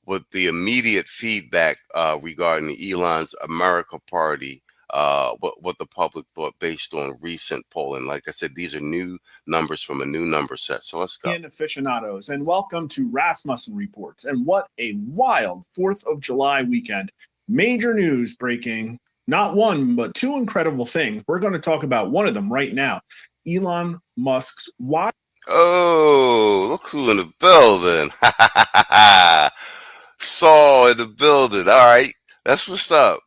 what the immediate feedback regarding Elon's America Party, what the public thought based on recent polling. Like I said, these are new numbers from a new number set. So let's go. Aficionados, and welcome to Rasmussen Reports. And what a wild 4th of July weekend. Major news breaking. Not one, but two incredible things. We're going to talk about one of them right now. Elon Musk's why. Oh, look who in the building. Saw in the building. All right. That's what's up.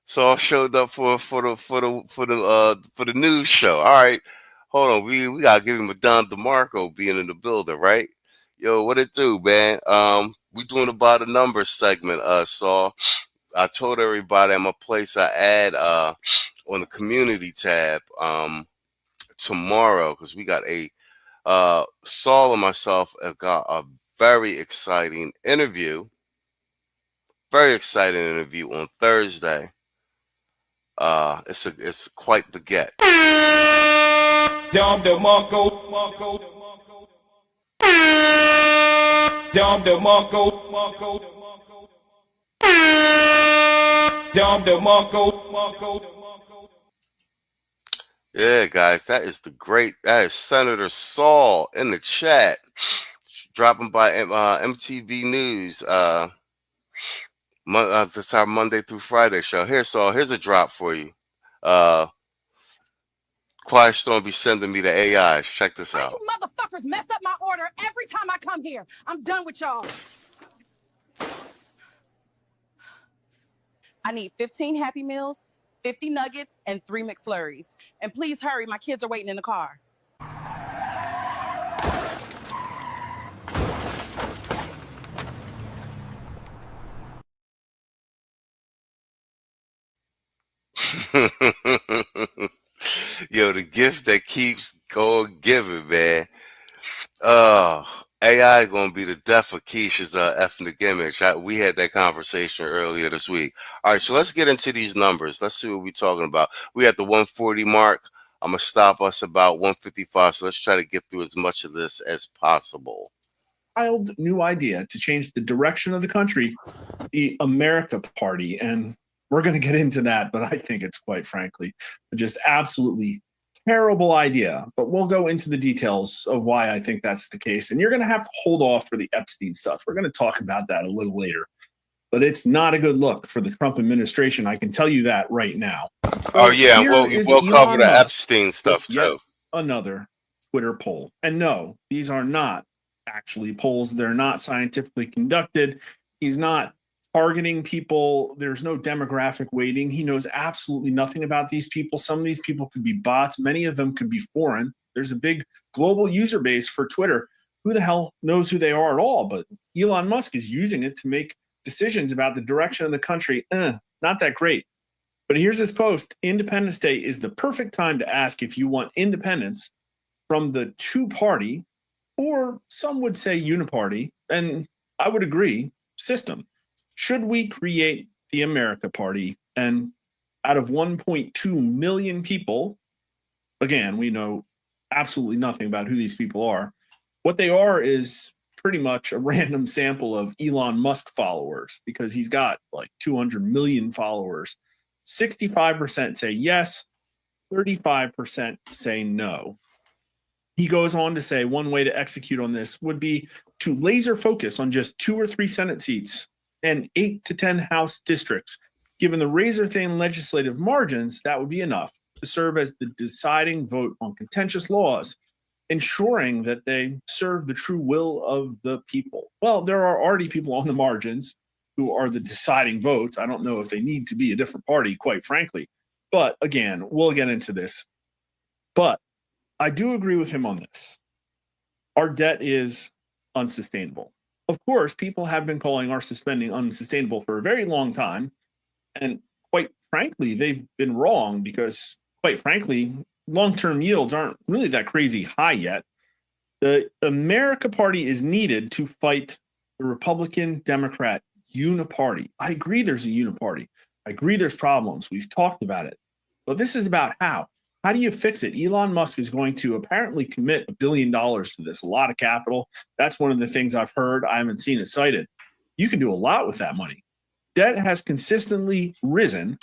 Saul showed up for the news show. All right. Hold on. We gotta give him a Don DeMarco being in the building, right? Yo, what it do, man? We doing about the numbers segment, Saul. I told everybody I'm gonna place an ad on the community tab tomorrow because we got Saul and myself have got a very exciting interview. Very exciting interview on Thursday. It's quite the get. Dom DeMarco. Dom DeMarco. Dom DeMarco. Yeah, guys, that is Senator Saul in the chat, dropping by MTV News. This is our Monday through Friday show. Here, Saul, here's a drop for you. Quiet Storm be sending me the AIs. Check this out. You motherfuckers mess up my order every time I come here. I'm done with y'all. I need 15 Happy Meals, 50 nuggets, and 3 McFlurries. And please hurry, my kids are waiting in the car. Yo, the gift that keeps going giving, man. AI is going to be the death of Keisha's ethnic image. We had that conversation earlier this week. All right, so let's get into these numbers. Let's see what we're talking about. We at the 140 mark. I'm going to stop us about 155. So let's try to get through as much of this as possible. Wild new idea to change the direction of the country, the America Party. And we're going to get into that, but I think it's quite frankly just absolutely terrible idea, but we'll go into the details of why I think that's the case. And you're going to have to hold off for the Epstein stuff. We're going to talk about that a little later. But it's not a good look for the Trump administration. I can tell you that right now. Oh yeah, here we'll is cover Elon the Musk Epstein stuff with yet too. another Twitter poll. And no, these are not actually polls. They're not scientifically conducted. He's not targeting people. There's no demographic weighting. He knows absolutely nothing about these people. Some of these people could be bots. Many of them could be foreign. There's a big global user base for Twitter. Who the hell knows who they are at all? But Elon Musk is using it to make decisions about the direction of the country. Not that great. But here's this post. Independence Day is the perfect time to ask if you want independence from the two-party, or some would say uniparty, and I would agree, system. Should we create the America Party? And out of 1.2 million people, again, we know absolutely nothing about who these people are. What they are is pretty much a random sample of Elon Musk followers, because he's got like 200 million followers. 65% say yes, 35% say no. He goes on to say one way to execute on this would be to laser focus on just 2 or 3 Senate seats and 8 to 10 House districts. Given the razor-thin legislative margins, that would be enough to serve as the deciding vote on contentious laws, ensuring that they serve the true will of the people. Well, there are already people on the margins who are the deciding votes. I don't know if they need to be a different party, quite frankly. But again, we'll get into this. But I do agree with him on this. Our debt is unsustainable. Of course, people have been calling our spending unsustainable for a very long time. And quite frankly, they've been wrong because, quite frankly, long-term yields aren't really that crazy high yet. The America Party is needed to fight the Republican-Democrat uniparty. I agree there's a uniparty. I agree there's problems. We've talked about it. But this is about how. How do you fix it? Elon Musk is going to apparently commit $1 billion to this, a lot of capital. That's one of the things I've heard. I haven't seen it cited. You can do a lot with that money. Debt has consistently risen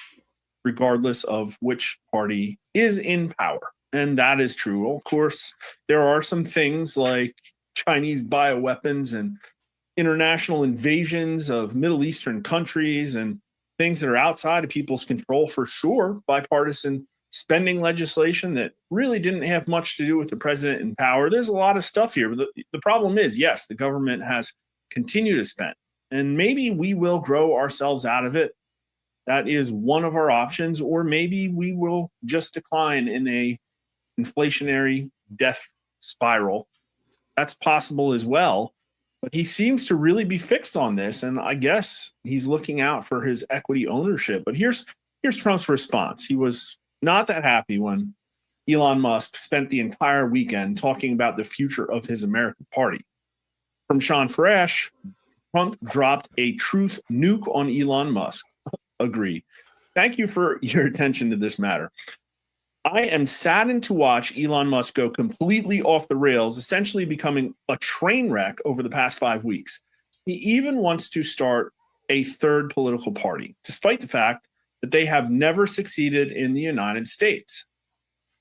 regardless of which party is in power. And that is true. Of course, there are some things like Chinese bioweapons and international invasions of Middle Eastern countries and things that are outside of people's control for sure. Bipartisan spending legislation that really didn't have much to do with the president in power. There's a lot of stuff here. But the problem is, yes, the government has continued to spend. And maybe we will grow ourselves out of it. That is one of our options. Or maybe we will just decline in a inflationary death spiral. That's possible as well. But he seems to really be fixed on this. And I guess he's looking out for his equity ownership. But here's Trump's response. He was not that happy when Elon Musk spent the entire weekend talking about the future of his American Party. From Sean Fresh, Trump dropped a truth nuke on Elon Musk. Agree. Thank you for your attention to this matter. I am saddened to watch Elon Musk go completely off the rails, essentially becoming a train wreck over the past 5 weeks. He even wants to start a third political party, despite the fact that they have never succeeded in the United States.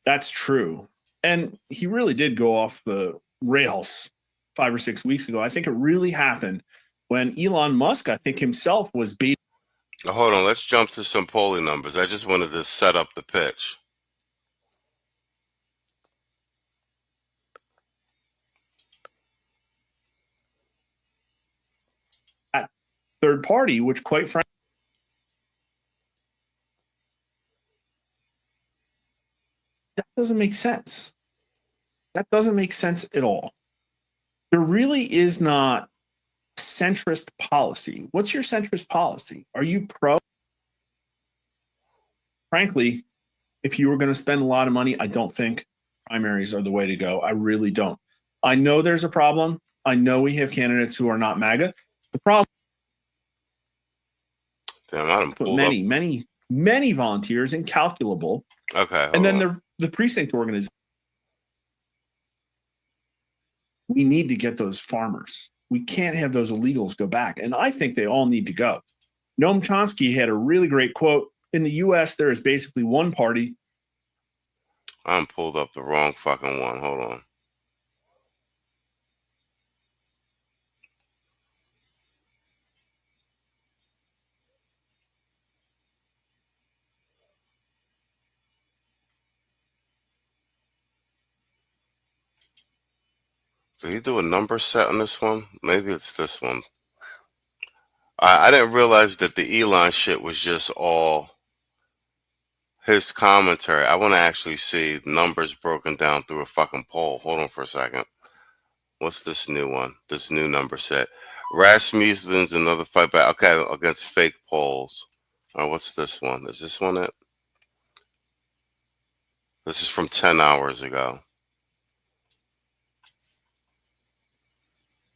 That's true. And he really did go off the rails 5 or 6 weeks ago. I think it really happened when Elon Musk, I think himself, was baiting. Hold on, let's jump to some polling numbers. I just wanted to set up the pitch. At third party, which quite frankly, that doesn't make sense. That doesn't make sense at all. There really is not centrist policy. What's your centrist policy? Are you pro? Frankly, if you were going to spend a lot of money, I don't think primaries are the way to go. I really don't. I know there's a problem. I know we have candidates who are not MAGA. The problem is many volunteers, incalculable. Okay. And then the precinct organization. We need to get those farmers. We can't have those illegals go back. And I think they all need to go. Noam Chomsky had a really great quote. In the U.S., there is basically one party. I'm pulled up the wrong fucking one. Hold on. Did he do a number set on this one? Maybe it's this one. I didn't realize that the Elon shit was just all his commentary. I want to actually see numbers broken down through a fucking poll. Hold on for a second. What's this new one? This new number set. Rasmussen's another fight back. Okay, against fake polls. What's this one? Is this one it? This is from 10 hours ago.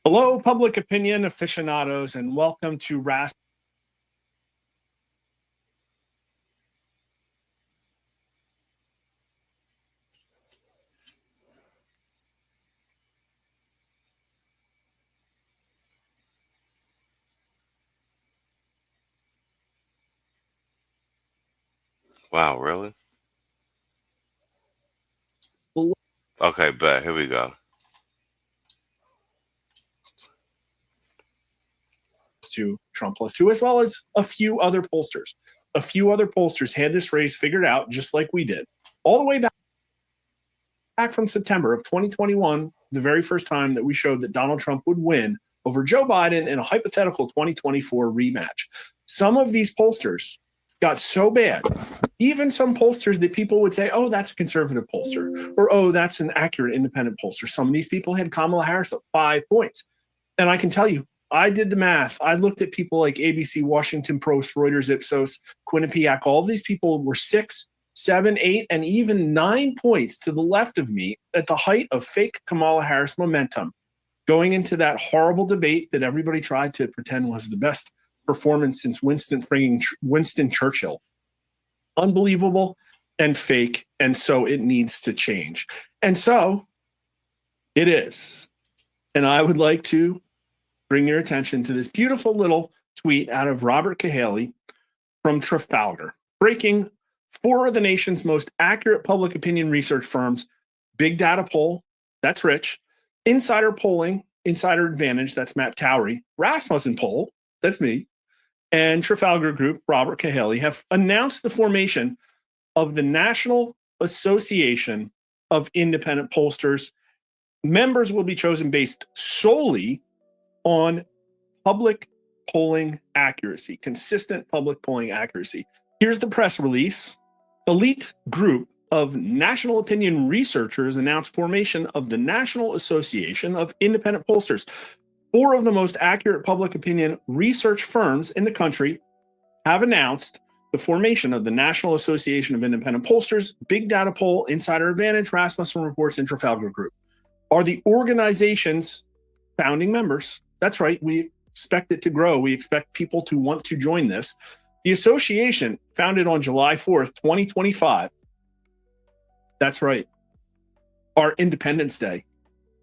Hello, public opinion aficionados, and welcome to RAS. Wow, really? Okay, bet. Here we go. To Trump +2, as well as a few other pollsters. A few other pollsters had this race figured out just like we did. All the way back from September of 2021, the very first time that we showed that Donald Trump would win over Joe Biden in a hypothetical 2024 rematch. Some of these pollsters got so bad, even some pollsters that people would say, oh, that's a conservative pollster, or oh, that's an accurate independent pollster. Some of these people had Kamala Harris at 5 points. And I can tell you, I did the math. I looked at people like ABC, Washington Post, Reuters, Ipsos, Quinnipiac. All of these people were 6, 7, 8, and even 9 points to the left of me at the height of fake Kamala Harris momentum, going into that horrible debate that everybody tried to pretend was the best performance since Winston Churchill. Unbelievable and fake, and so it needs to change. And so it is. And I would like to bring your attention to this beautiful little tweet out of Robert Cahaly from Trafalgar, breaking 4 of the nation's most accurate public opinion research firms: Big Data Poll, that's Rich; Insider Polling, Insider Advantage, that's Matt Towery; Rasmussen Poll, that's me; and Trafalgar Group, Robert Cahaly, have announced the formation of the National Association of Independent Pollsters. Members will be chosen based solely on public polling accuracy, consistent public polling accuracy. Here's the press release. Elite group of national opinion researchers announced formation of the National Association of Independent Pollsters. 4 of the most accurate public opinion research firms in the country have announced the formation of the National Association of Independent Pollsters. Big Data Poll, Insider Advantage, Rasmussen Reports, and Trafalgar Group are the organization's founding members. That's right. We expect it to grow. We expect people to want to join this. The association, founded on July 4th, 2025. That's right. Our Independence Day.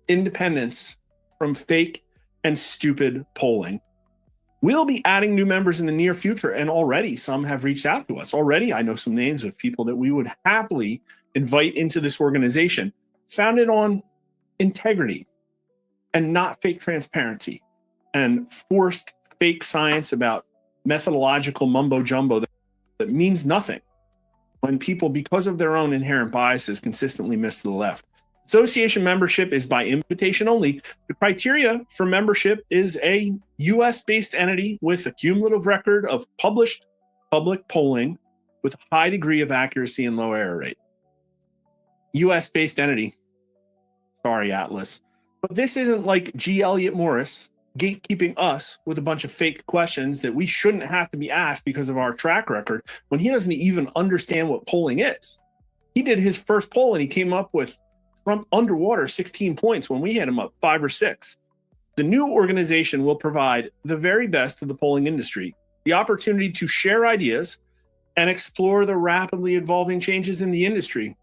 Independence from fake and stupid polling. We'll be adding new members in the near future, and already some have reached out to us. Already, I know some names of people that we would happily invite into this organization, founded on integrity and not fake transparency and forced fake science about methodological mumbo jumbo that means nothing when people, because of their own inherent biases, consistently miss to the left. Association membership is by invitation only. The criteria for membership is a US-based entity with a cumulative record of published public polling with a high degree of accuracy and low error rate. US-based entity. Sorry, Atlas. But this isn't like G. Elliott Morris gatekeeping us with a bunch of fake questions that we shouldn't have to be asked because of our track record when he doesn't even understand what polling is. He did his first poll and he came up with Trump underwater 16 points when we had him up 5 or 6. The new organization will provide the very best of the polling industry, the opportunity to share ideas and explore the rapidly evolving changes in the industry.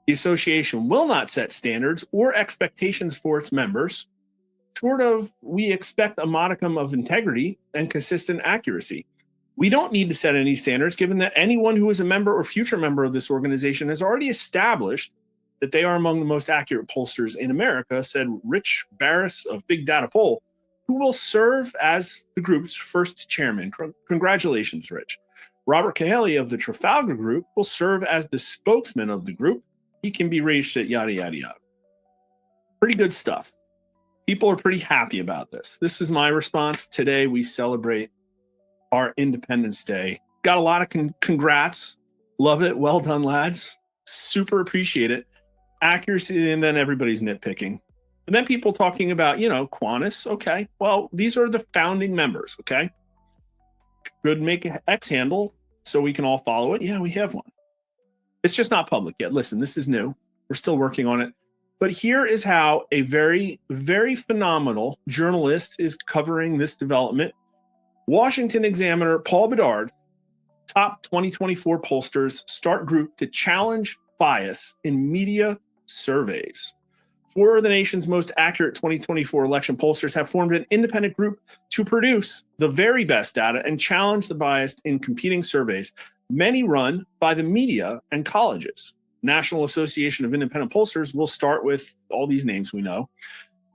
The association will not set standards or expectations for its members. Short of, we expect a modicum of integrity and consistent accuracy. We don't need to set any standards, given that anyone who is a member or future member of this organization has already established that they are among the most accurate pollsters in America, said Rich Barris of Big Data Poll, who will serve as the group's first chairman. Congratulations, Rich. Robert Cahaly of the Trafalgar Group will serve as the spokesman of the group. He can be reached at yada, yada, yada. Pretty good stuff. People are pretty happy about this. This is my response. Today, we celebrate our Independence Day. Got a lot of congrats. Love it. Well done, lads. Super appreciate it. Accuracy, and then everybody's nitpicking. And then people talking about, Qantas. Okay, well, these are the founding members, okay? Should make an X handle so we can all follow it. Yeah, we have one. It's just not public yet. Listen, this is new. We're still working on it. But here is how a very, very phenomenal journalist is covering this development. Washington Examiner Paul Bedard, top 2024 pollsters start group to challenge bias in media surveys. 4 of the nation's most accurate 2024 election pollsters have formed an independent group to produce the very best data and challenge the bias in competing surveys, many run by the media and colleges. National Association of Independent Pollsters will start with all these names we know.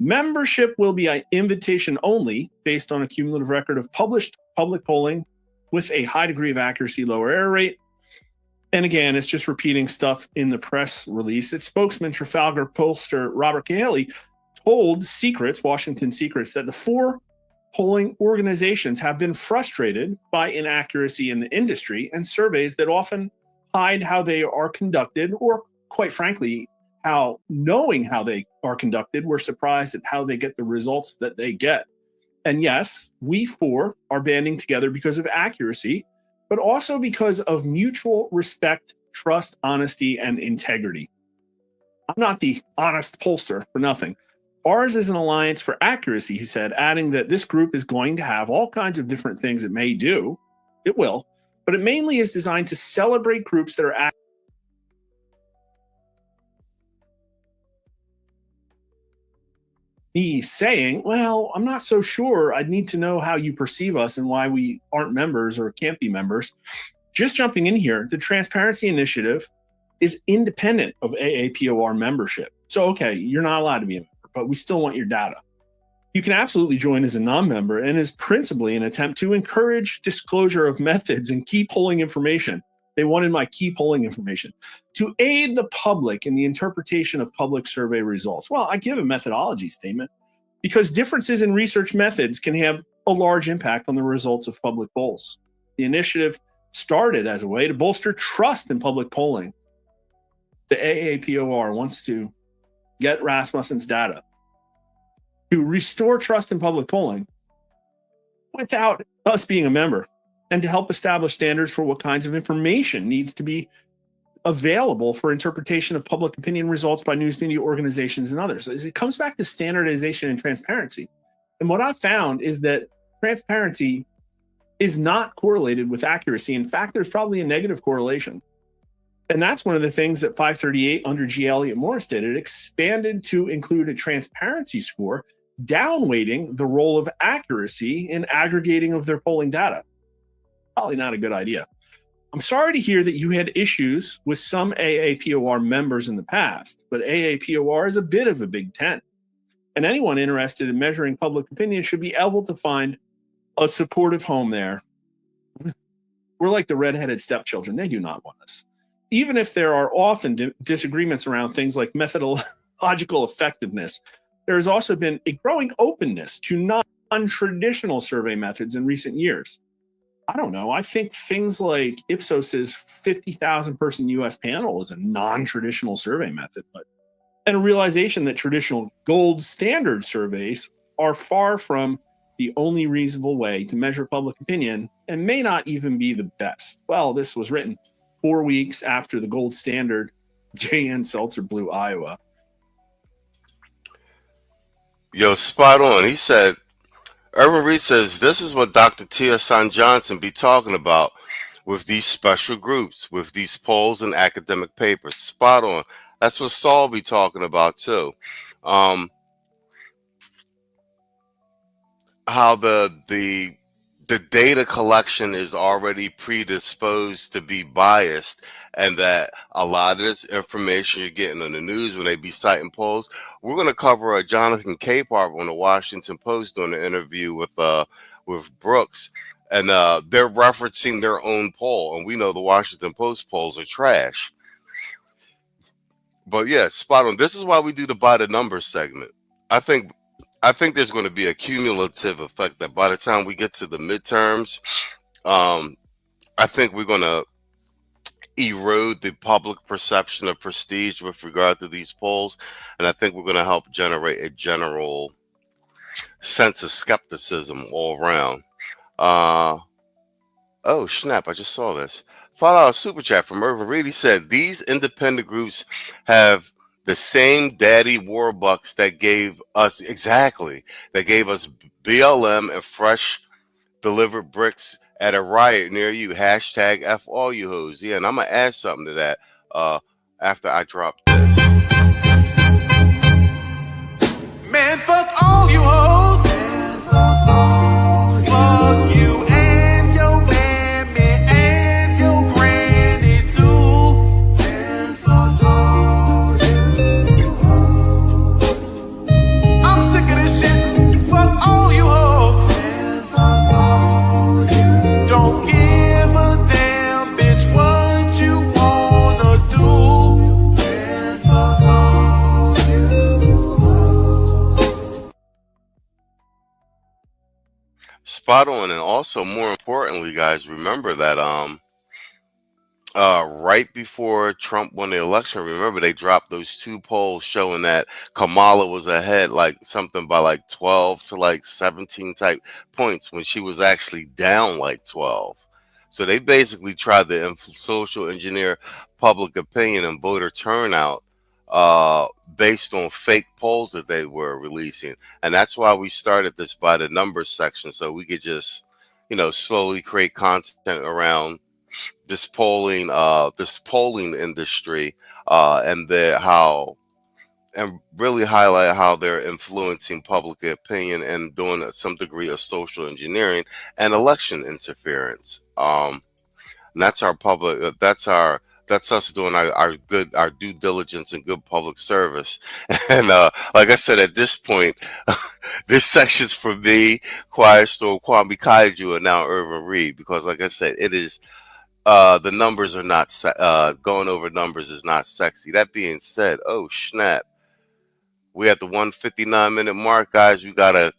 Membership will be invitation only based on a cumulative record of published public polling with a high degree of accuracy, lower error rate. And again, it's just repeating stuff in the press release. Its spokesman, Trafalgar pollster Robert Cahaly, told Washington Secrets, that the 4 polling organizations have been frustrated by inaccuracy in the industry and surveys that often hide how they are conducted, or quite frankly, knowing how they are conducted, we're surprised at how they get the results that they get. And yes, we 4 are banding together because of accuracy, but also because of mutual respect, trust, honesty, and integrity. I'm not the honest pollster for nothing. Ours is an alliance for accuracy, he said, adding that this group is going to have all kinds of different things it may do. It will, but it mainly is designed to celebrate groups that are accurate. Me saying, well, I'm not so sure. I'd need to know how you perceive us and why we aren't members or can't be members. Just jumping in here, the Transparency Initiative is independent of AAPOR membership. So, okay, you're not allowed to be a member, but we still want your data. You can absolutely join as a non-member, and is principally an attempt to encourage disclosure of methods and key polling information. They wanted my key polling information to aid the public in the interpretation of public survey results. Well, I give a methodology statement because differences in research methods can have a large impact on the results of public polls. The initiative started as a way to bolster trust in public polling. The AAPOR wants to get Rasmussen's data to restore trust in public polling without us being a member, and to help establish standards for what kinds of information needs to be available for interpretation of public opinion results by news media organizations and others. It comes back to standardization and transparency. And what I found is that transparency is not correlated with accuracy. In fact, there's probably a negative correlation. And that's one of the things that 538 under G. Elliott Morris did. It expanded to include a transparency score, downweighting the role of accuracy in aggregating of their polling data. Probably not a good idea. I'm sorry to hear that you had issues with some AAPOR members in the past, but AAPOR is a bit of a big tent. And anyone interested in measuring public opinion should be able to find a supportive home there. We're like the redheaded stepchildren. They do not want us. Even if there are often disagreements around things like methodological effectiveness, there has also been a growing openness to non-traditional survey methods in recent years. I don't know. I think things like Ipsos's 50,000 person US panel is a non-traditional survey method, and a realization that traditional gold standard surveys are far from the only reasonable way to measure public opinion and may not even be the best. Well, this was written 4 weeks after the gold standard J.N. Seltzer blew Iowa. Yo, spot on. He said, Irvin Reed says, this is what Dr. Tia San Johnson be talking about with these special groups, with these polls and academic papers. Spot on. That's what Saul be talking about too. How the the data collection is already predisposed to be biased, and that a lot of this information you're getting on the news when they be citing polls. We're going to cover Jonathan Capehart on the Washington Post doing an interview with Brooks, and they're referencing their own poll, and we know the Washington Post polls are trash. But yeah, spot on. This is why we do the by the numbers segment. I think there's going to be a cumulative effect that by the time we get to the midterms, I think we're going to erode the public perception of prestige with regard to these polls, and I think we're going to help generate a general sense of skepticism all around. Oh snap! I just saw this. $5 super chat from Irvin Reed. He said these independent groups have the same daddy warbucks that gave us BLM and fresh delivered bricks at a riot near you. Hashtag F all you hoes. Yeah, and I'm gonna add something to that after I drop this. Man, fuck all you hoes. Fuck you and your mammy and your granny too. Man, fuck all you hoes. I'm sick of this shit. Fuck all you hoes. Man, fuck all you. Don't give a damn, bitch, what you wanna do. Man, fuck all you hoes. Spot on, and also more importantly, guys, remember that right before Trump won the election, remember they dropped those two polls showing that Kamala was ahead, like something by like 12 to like 17 type points when she was actually down like 12. So they basically tried to social engineer public opinion and voter turnout based on fake polls that they were releasing. And that's why we started this by the numbers section, so we could just, slowly create content around this polling industry, and really highlight how they're influencing public opinion and doing some degree of social engineering and election interference. And that's our public. That's us doing our due diligence and good public service. And like I said, at this point, this section's for me, Quiet Storm, Kwame Kaiju, and now Irvin Reed, because like I said, it is. The numbers are not going over numbers is not sexy. That being said, oh snap, we at the 159-minute mark, guys. We gotta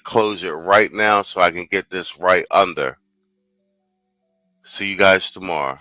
close it right now so I can get this right under. See you guys tomorrow.